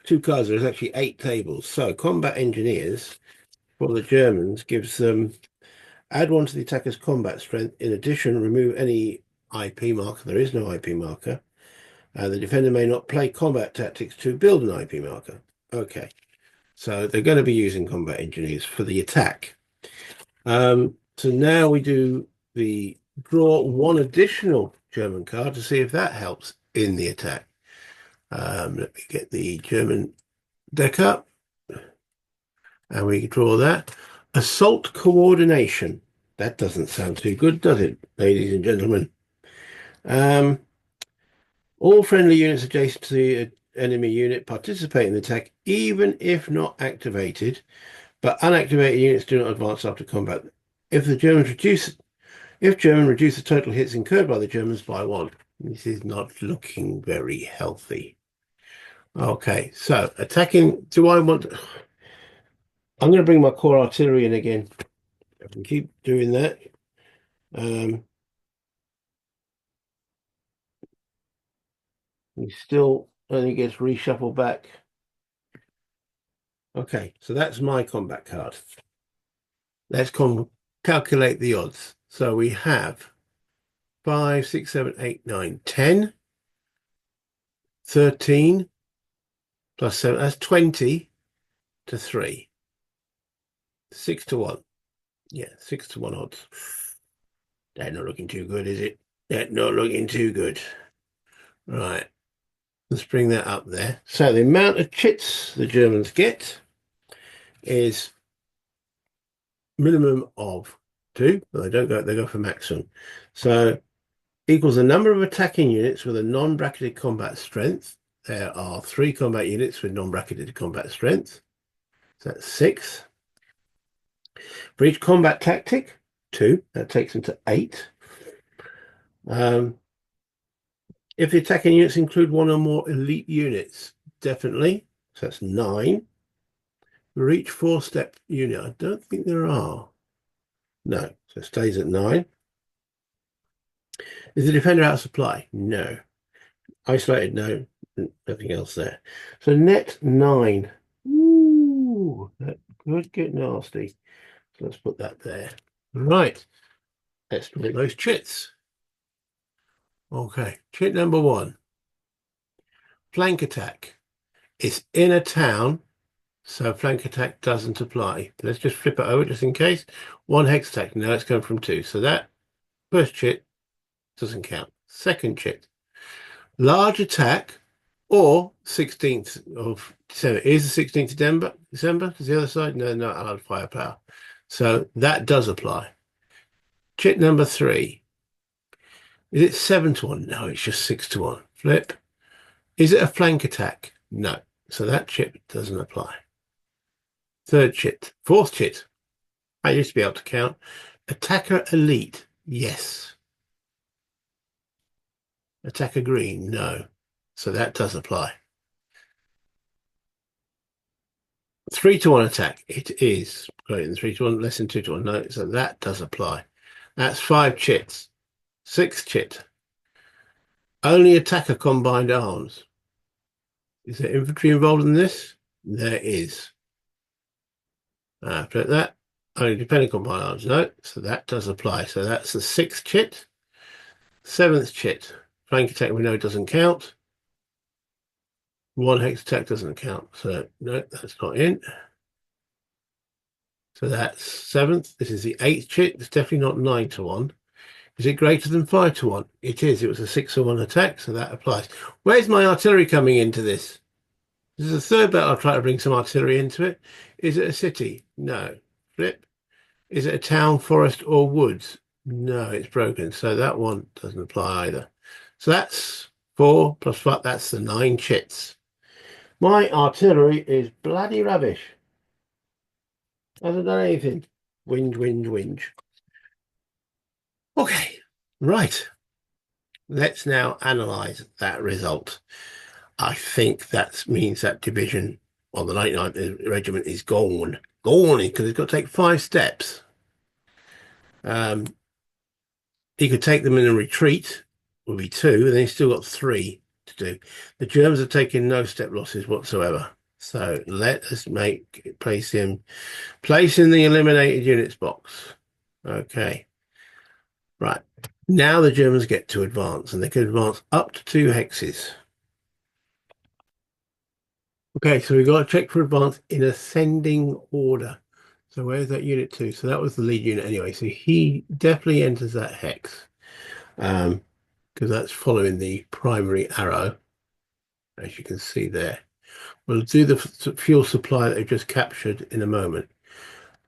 Two cards, there's actually 8 tables. So combat engineers for the Germans gives them add 1 to the attacker's combat strength. In addition, remove any IP marker. There is no IP marker. The defender may not play combat tactics to build an IP marker. Okay, so they're going to be using combat engineers for the attack. So now we do the draw 1 additional German card to see if that helps in the attack. Let me get the German deck up, and we draw that. Assault coordination. That doesn't sound too good, does it, ladies and gentlemen? All friendly units adjacent to the enemy unit participate in the attack, even if not activated, but unactivated units do not advance after combat. If Germans reduce the total hits incurred by the Germans by 1. This is not looking very healthy. Okay, so attacking. Do I want to... I'm going to bring my core artillery in again. I can keep doing that. He still only gets reshuffled back. Okay, so that's my combat card. Let's calculate the odds. So we have 5, 6, 7, 8, 9, 10, 13 plus 7. That's 20 to 3. 6-1. Yeah, 6-1 odds. That's not looking too good, is it? That's not looking too good. Right. Let's bring that up there. So the amount of chits the Germans get is minimum of 2, but they go for maximum. So equals the number of attacking units with a non-bracketed combat strength. There are 3 combat units with non-bracketed combat strength. So that's 6. For each combat tactic, 2. That takes them to 8. If the attacking units include 1 or more elite units, definitely. So that's 9. For each 4-step unit, I don't think there are. No, so it stays at 9. Is the defender out of supply? No. Isolated? No. Nothing else there. So net 9. Ooh, that could get nasty. So let's put that there. Right. Let's put those chits. Okay, chit number 1. Flank attack. It's in a town, so flank attack doesn't apply. Let's just flip it over just in case. 1 hex attack. Now it's going from 2. So that first chit doesn't count. Second chit. Large attack or 16th of December. Is the 16th of December? Is the other side? No, not allowed firepower. So that does apply. Chit number 3. Is it 7-1? No, it's just 6-1. Flip. Is it a flank attack? No. So that chit doesn't apply. Third chit. Fourth chit. I used to be able to count. Attacker elite. Yes. Attacker green. No. So that does apply. 3-1 attack. It is greater than 3-1, less than 2-1. No, so that does apply. That's 5 chits. 6 chit. Only attacker combined arms. Is there infantry involved in this? There is. After that, only depending combined arms. No, so that does apply. So that's the 6th chit. 7th chit. Flank attack we know doesn't count. 1 hex attack doesn't count. So no, that's not in. So that's 7th. This is the 8th chit. It's definitely not 9-1. Is it greater than 5-1? It is. It was a 6-1 attack, so that applies. Where's my artillery coming into this? This is the third battle. I'll try to bring some artillery into it. Is it a city? No. Flip. Is it a town, forest, or woods? No, it's broken. So that one doesn't apply either. So that's 4 plus 5. That's the 9 chits. My artillery is bloody rubbish. Hasn't done anything. Whinge. Okay, right. Let's now analyze that result. I think that means that division on the 99th Regiment is gone. Gone, because it's got to take 5 steps. He could take them in a retreat, would be 2, and then he's still got 3 to do. The Germans are taking no step losses whatsoever. So let us place in the eliminated units box. Okay. Right. Now the Germans get to advance, and they can advance up to 2 hexes. Okay, so we've got to check for advance in ascending order. So where's that unit 2? So that was the lead unit anyway. So he definitely enters that hex. Because that's following the primary arrow, as you can see there. We'll do the fuel supply that they've just captured in a moment.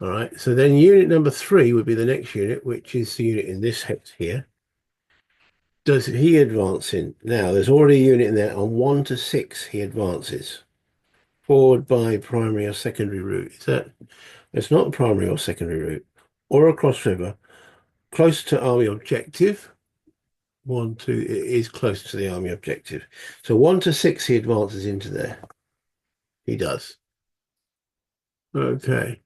All right, so then unit number 3 would be the next unit, which is the unit in this hex here. Does he advance in? Now, there's already a unit in there. On 1 to 6, he advances. Forward by primary or secondary route. Is that? It's not a primary or secondary route. Or across river. Close to army objective. 1, 2, it is close to the army objective. So 1 to 6, he advances into there. He does. Okay.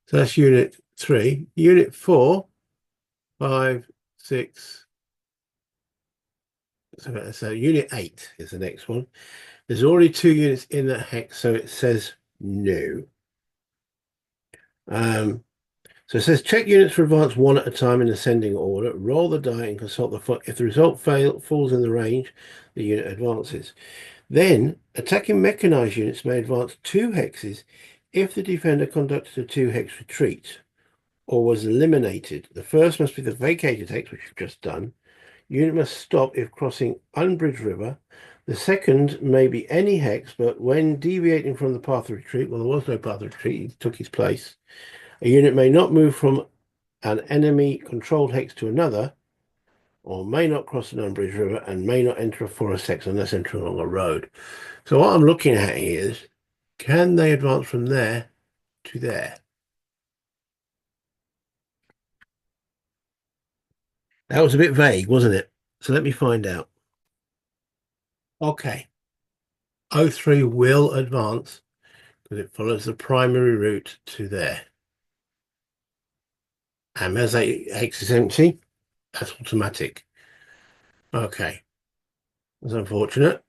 So that's unit 3. Unit 4, 5, 6. So unit 8 is the next one. There's already 2 units in that hex, so it says no. So it says check units for advance 1 at a time in ascending order. Roll the die and consult the if the result falls in the range, the unit advances. Then attacking mechanized units may advance 2 hexes if the defender conducted a 2-hex retreat or was eliminated. The first must be the vacated hex, which you've just done. Unit must stop if crossing unbridged river. The second may be any hex, but when deviating from the path of retreat, well, there was no path of retreat, he took his place. A unit may not move from an enemy-controlled hex to another, or may not cross an unbridged river, and may not enter a forest hex unless entering along a road. So what I'm looking at here is, can they advance from there to there? That was a bit vague, wasn't it? So let me find out. Okay. O3 will advance because it follows the primary route to there. And as hex is empty, that's automatic. Okay. That's unfortunate.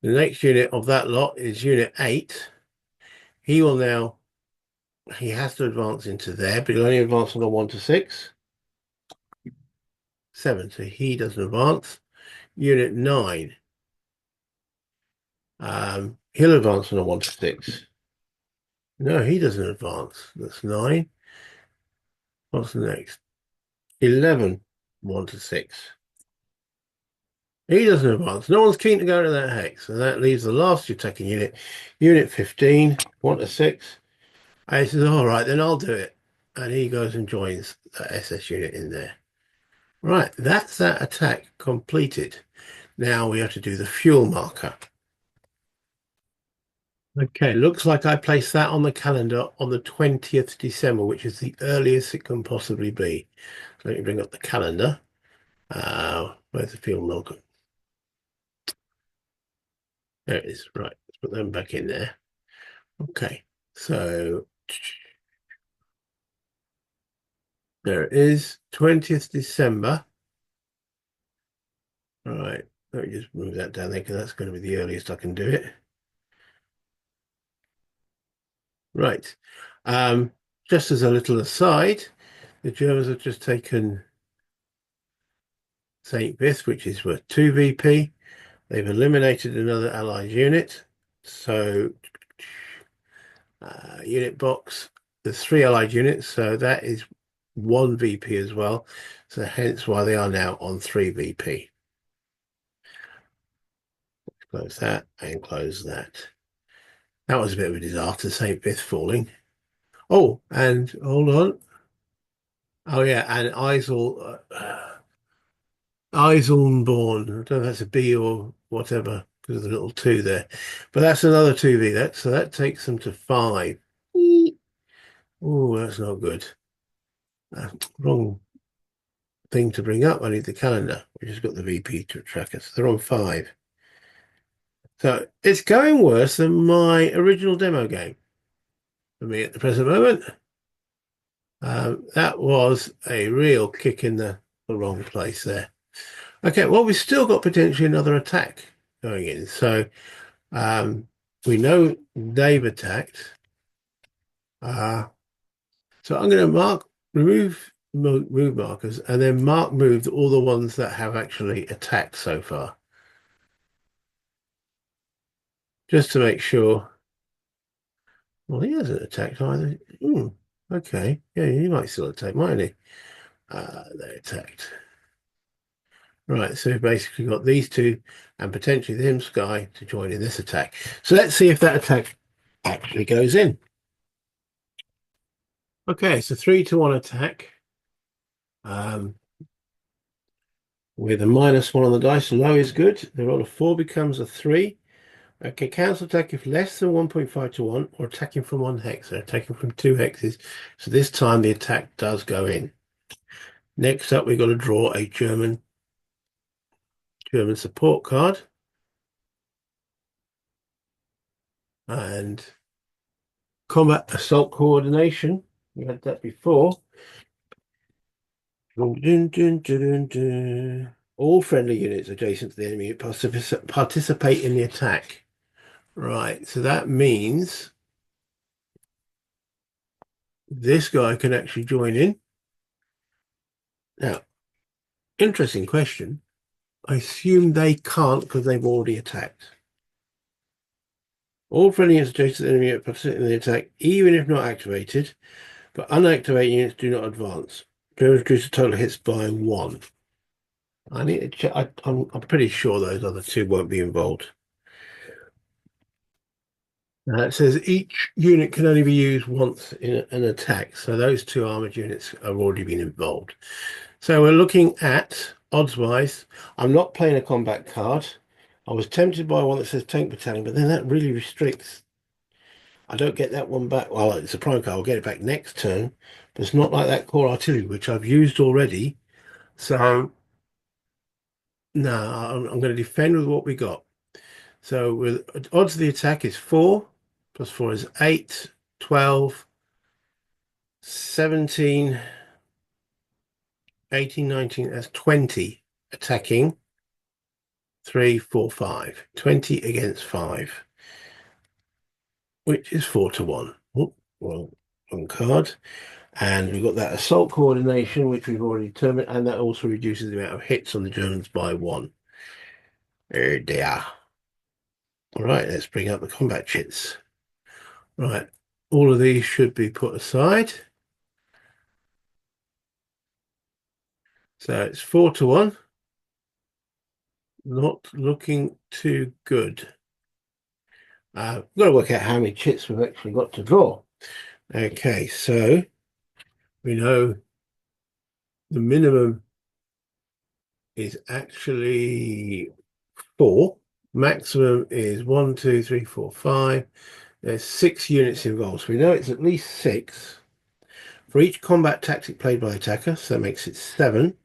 The next unit of that lot is unit 8. He has to advance into there, but he'll only advance on a 1 to 6. 7, so he doesn't advance. Unit 9. He'll advance on a 1 to 6. No, he doesn't advance. That's 9. What's the next? 11, 1 to 6. He doesn't advance. No one's keen to go to that hex. And that leaves the last attacking unit, unit 15, 1 to 6. And he says, all right, then I'll do it. And he goes and joins that SS unit in there. Right, that's that attack completed. Now we have to do the fuel marker. Okay, looks like I placed that on the calendar on the 20th December, which is the earliest it can possibly be. So let me bring up the calendar. Where's the fuel marker? There it is. Right, let's put them back in there. Okay, so there it is, 20th December. All right, let me just move that down there because that's going to be the earliest I can do it. Right. Just as a little aside, the Germans have just taken St. Vith, which is worth 2 VP. They've eliminated another Allied unit. So unit box, there's 3 Allied units, so that is 1 VP as well. So hence why they are now on 3 VP. Close that and close that. That was a bit of a disaster, St. Vith falling. Oh, and hold on. Oh yeah, and Eiselborn. I don't know if that's a B or whatever, because of the little 2 there. But that's another 2V. So that takes them to 5. Oh, that's not good. Wrong thing to bring up. I need the calendar, which has got the VP tracker. So they're on 5. So it's going worse than my original demo game for me at the present moment. That was a real kick in the wrong place there. Okay, well, we've still got potentially another attack going in. So um, we know they've attacked. Uh, so I'm going to move markers and then mark moved all the ones that have actually attacked so far, just to make sure. Well, he hasn't attacked either. Okay, yeah, he might still attack, mightn't he? They attacked. Right, so we've basically got these two and potentially them Sky to join in this attack. So let's see if that attack actually goes in. Okay, so 3-1 attack. Um, with a -1 on the dice. Low is good. The roll of 4 becomes a 3. Okay, cancel attack if less than 1.5 to 1 or attacking from 1 hex. So attacking from 2 hexes. So this time the attack does go in. Next up, we've got to draw a German support card. And combat assault coordination. We had that before. Dun, dun, dun, dun. All friendly units adjacent to the enemy participate in the attack. Right, so that means this guy can actually join in. Now, interesting question. I assume they can't because they've already attacked. All friendly units adjacent to the enemy participate in the attack, even if not activated, but unactivated units do not advance. Germans reduce the total hits by 1. I need to check. I'm pretty sure those other 2 won't be involved. It says each unit can only be used once in an attack, so those 2 armored units have already been involved. So we're looking at odds-wise. I'm not playing a combat card. I was tempted by one that says tank battalion, but then that really restricts. I don't get that one back. Well, it's a prime card. I'll get it back next turn, but it's not like that core artillery, which I've used already. So no, I'm going to defend with what we got. So with odds of the attack is 4, plus 4 is 8, 12, 17, 18, 19, that's 20 attacking. 3, 4, 5. 20 against 5, which is 4-1. Oh, well, one card. And we've got that assault coordination, which we've already determined, and that also reduces the amount of hits on the Germans by 1. There they are. All right, let's bring up the combat chits. Right, all of these should be put aside. So it's 4-1. Not looking too good. I've got to work out how many chits we've actually got to draw. Okay, so we know the minimum is actually 4. Maximum is 1, 2, 3, 4, 5. There's 6 units involved. So we know it's at least 6 for each combat tactic played by attacker. So that makes it 7.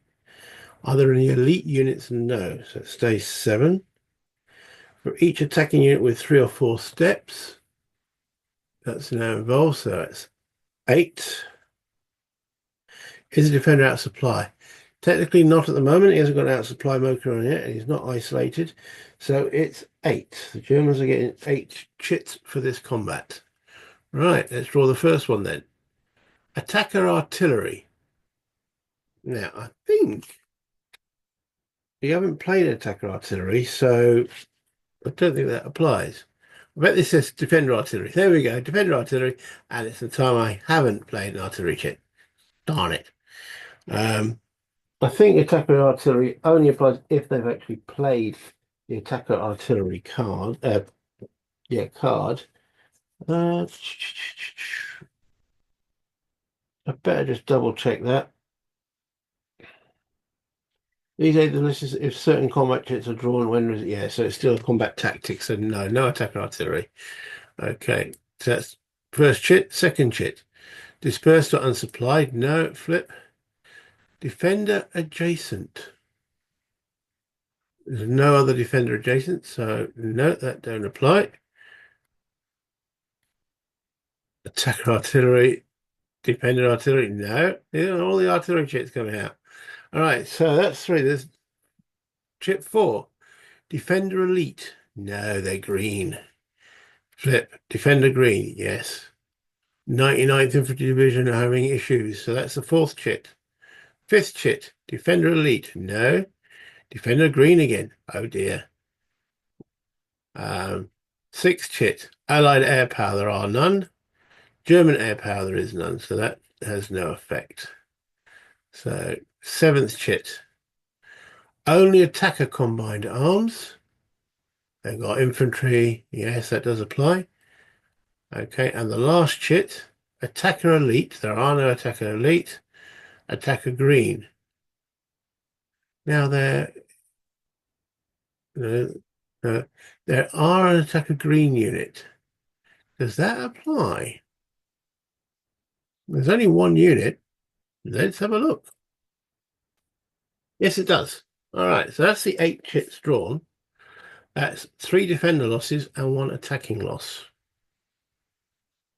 Are there any elite units? No. So it stays 7. For each attacking unit with 3 or 4 steps, that's now involved. So it's 8. Is the defender out of supply? Technically not at the moment. He hasn't got an out of supply marker on yet, and he's not isolated. So it's 8. The Germans are getting 8 chits for this combat. Right, let's draw the first one then. Attacker artillery. Now, I think you haven't played attacker artillery, so I don't think that applies. I bet this says defender artillery. There we go, defender artillery, and it's the time I haven't played an artillery chit. Darn it. I think attacker artillery only applies if they've actually played the attacker artillery card. Card. I better just double check that. These are this is if certain combat chits are drawn when yeah, so it's still combat tactics, so no attacker artillery. Okay, so that's first chit, second chit. Dispersed or unsupplied? No. Flip. Defender adjacent. There's no other defender adjacent, so no, that don't apply. Attacker artillery, defender artillery, no. Yeah, all the artillery chips coming out. All right, so that's three. There's chip four. Defender elite. No, they're green. Flip. Defender green, yes. 99th Infantry Division are having issues, so that's the fourth chit. Fifth chit. Defender elite. No. Defender green again. Oh dear. Um, Sixth chit. Allied air power, there are none. German air power, there is none, so that has no effect. So, seventh chit. Only attacker combined arms. They've got infantry. Yes, that does apply. Okay, and the last chit, attacker elite. There are no attacker elite. Attacker green. Now uh, uh, there are an attacker green unit. Does that apply? There's only one unit. Let's have a look. Yes, it does. All right, so that's the 8 chits drawn. That's 3 defender losses and 1 attacking loss.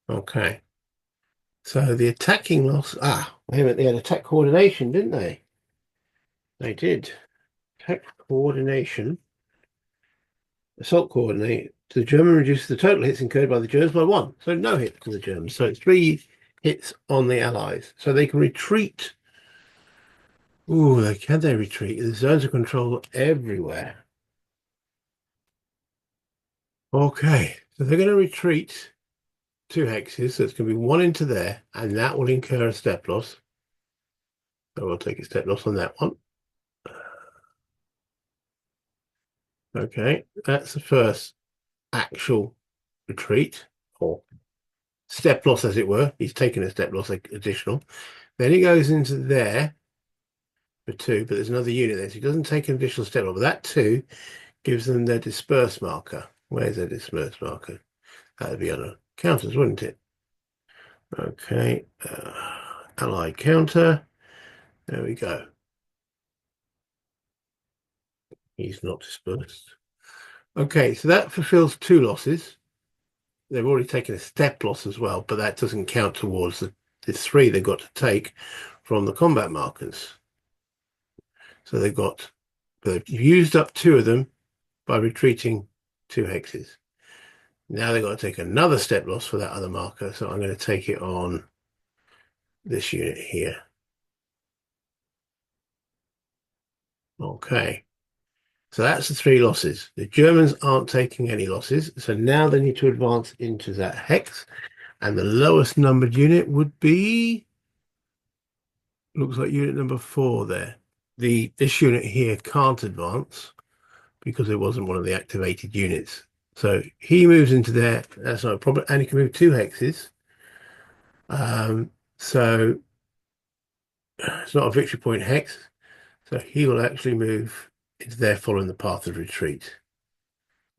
Okay. So the attacking loss, wait a minute, they had attack coordination, didn't they? They did. Attack coordination, assault coordinate. The German reduces the total hits incurred by the Germans by 1. So no hit to the Germans. So it's 3 hits on the Allies. So they can retreat. Ooh, can they retreat? There's zones of control everywhere. Okay, so they're going to retreat 2 hexes, so it's going to be 1 into there, and that will incur a step loss. So we'll take a step loss on that one. Okay, that's the first actual retreat, or step loss as it were. He's taken a step loss additional. Then he goes into there for 2, but there's another unit there, so he doesn't take an additional step loss, but that 2 gives them their disperse marker. Where's their disperse marker? That would be on a counters, wouldn't it? Okay, allied counter. There we go. He's not dispersed. Okay, so that fulfills 2 losses. They've already taken a step loss as well, but that doesn't count towards the 3 they've got to take from the combat markers. So they've used up 2 of them by retreating 2 hexes. Now they've got to take another step loss for that other marker, so I'm going to take it on this unit here. Okay. So that's the 3 losses. The Germans aren't taking any losses, so now they need to advance into that hex, and the lowest numbered unit would be, looks like unit number 4 there. This unit here can't advance because it wasn't one of the activated units. So he moves into there, that's not a problem, and he can move 2 hexes. So it's not a victory point hex, so he will actually move into there following the path of retreat.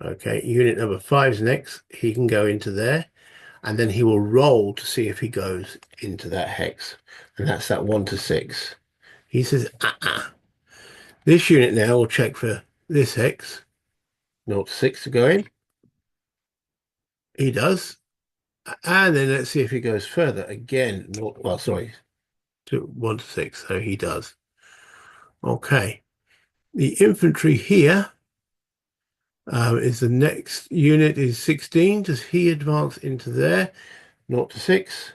Okay, unit number 5's next. He can go into there, and then he will roll to see if he goes into that hex. And that's that 1 to 6. He says, This unit now will check for this hex. 0 to 6 to go in. He does. And then let's see if he goes further. Again, to 1 to 6. So he does. Okay. The infantry here is the next unit is 16. Does he advance into there? 0 to 6.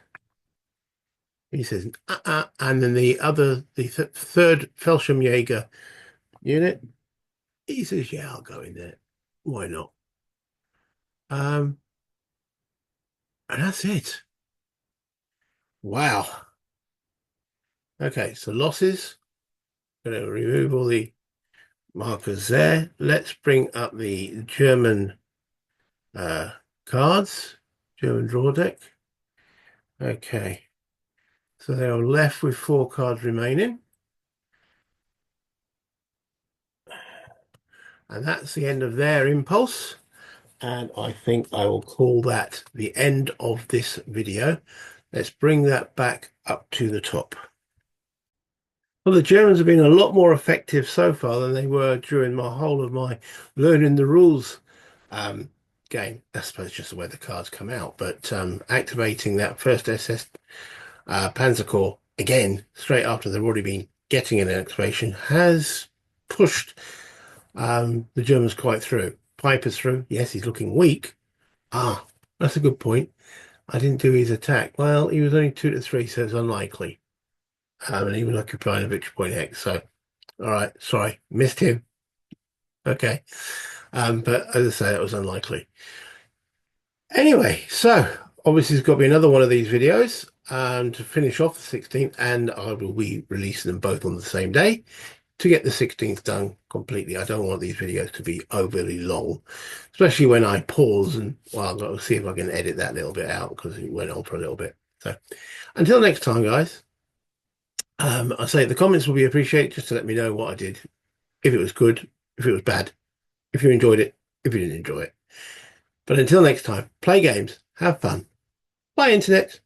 He says, and then the third Fallschirmjäger unit, he says, yeah, I'll go in there. Why not? And that's it. Wow. Okay, so losses. Going to remove all the markers there. Let's bring up the German cards, German draw deck. Okay, so they are left with 4 cards remaining. And that's the end of their impulse. And I think I will call that the end of this video. Let's bring that back up to the top. Well, the Germans have been a lot more effective so far than they were during my whole of my learning the rules um, game. I suppose just the way the cards come out, but activating that first SS Panzer Corps again straight after they've already been getting an activation has pushed the Germans quite through. Piper's through. Yes, he's looking weak. Ah, that's a good point. I didn't do his attack. Well, he was only 2 to 3, so it's unlikely. And he was occupying a victory point X. So, all right, sorry, missed him. Okay. But as I say, it was unlikely. Anyway, so obviously there's got to be another one of these videos to finish off the 16th, and I will be releasing them both on the same day to get the 16th done completely. I don't want these videos to be overly long, especially when I pause and, well, I'll see if I can edit that little bit out because it went on for a little bit. So until next time, guys, I say the comments will be appreciated just to let me know what I did, if it was good, if it was bad, if you enjoyed it, if you didn't enjoy it. But until next time, play games, have fun. Bye, Internet.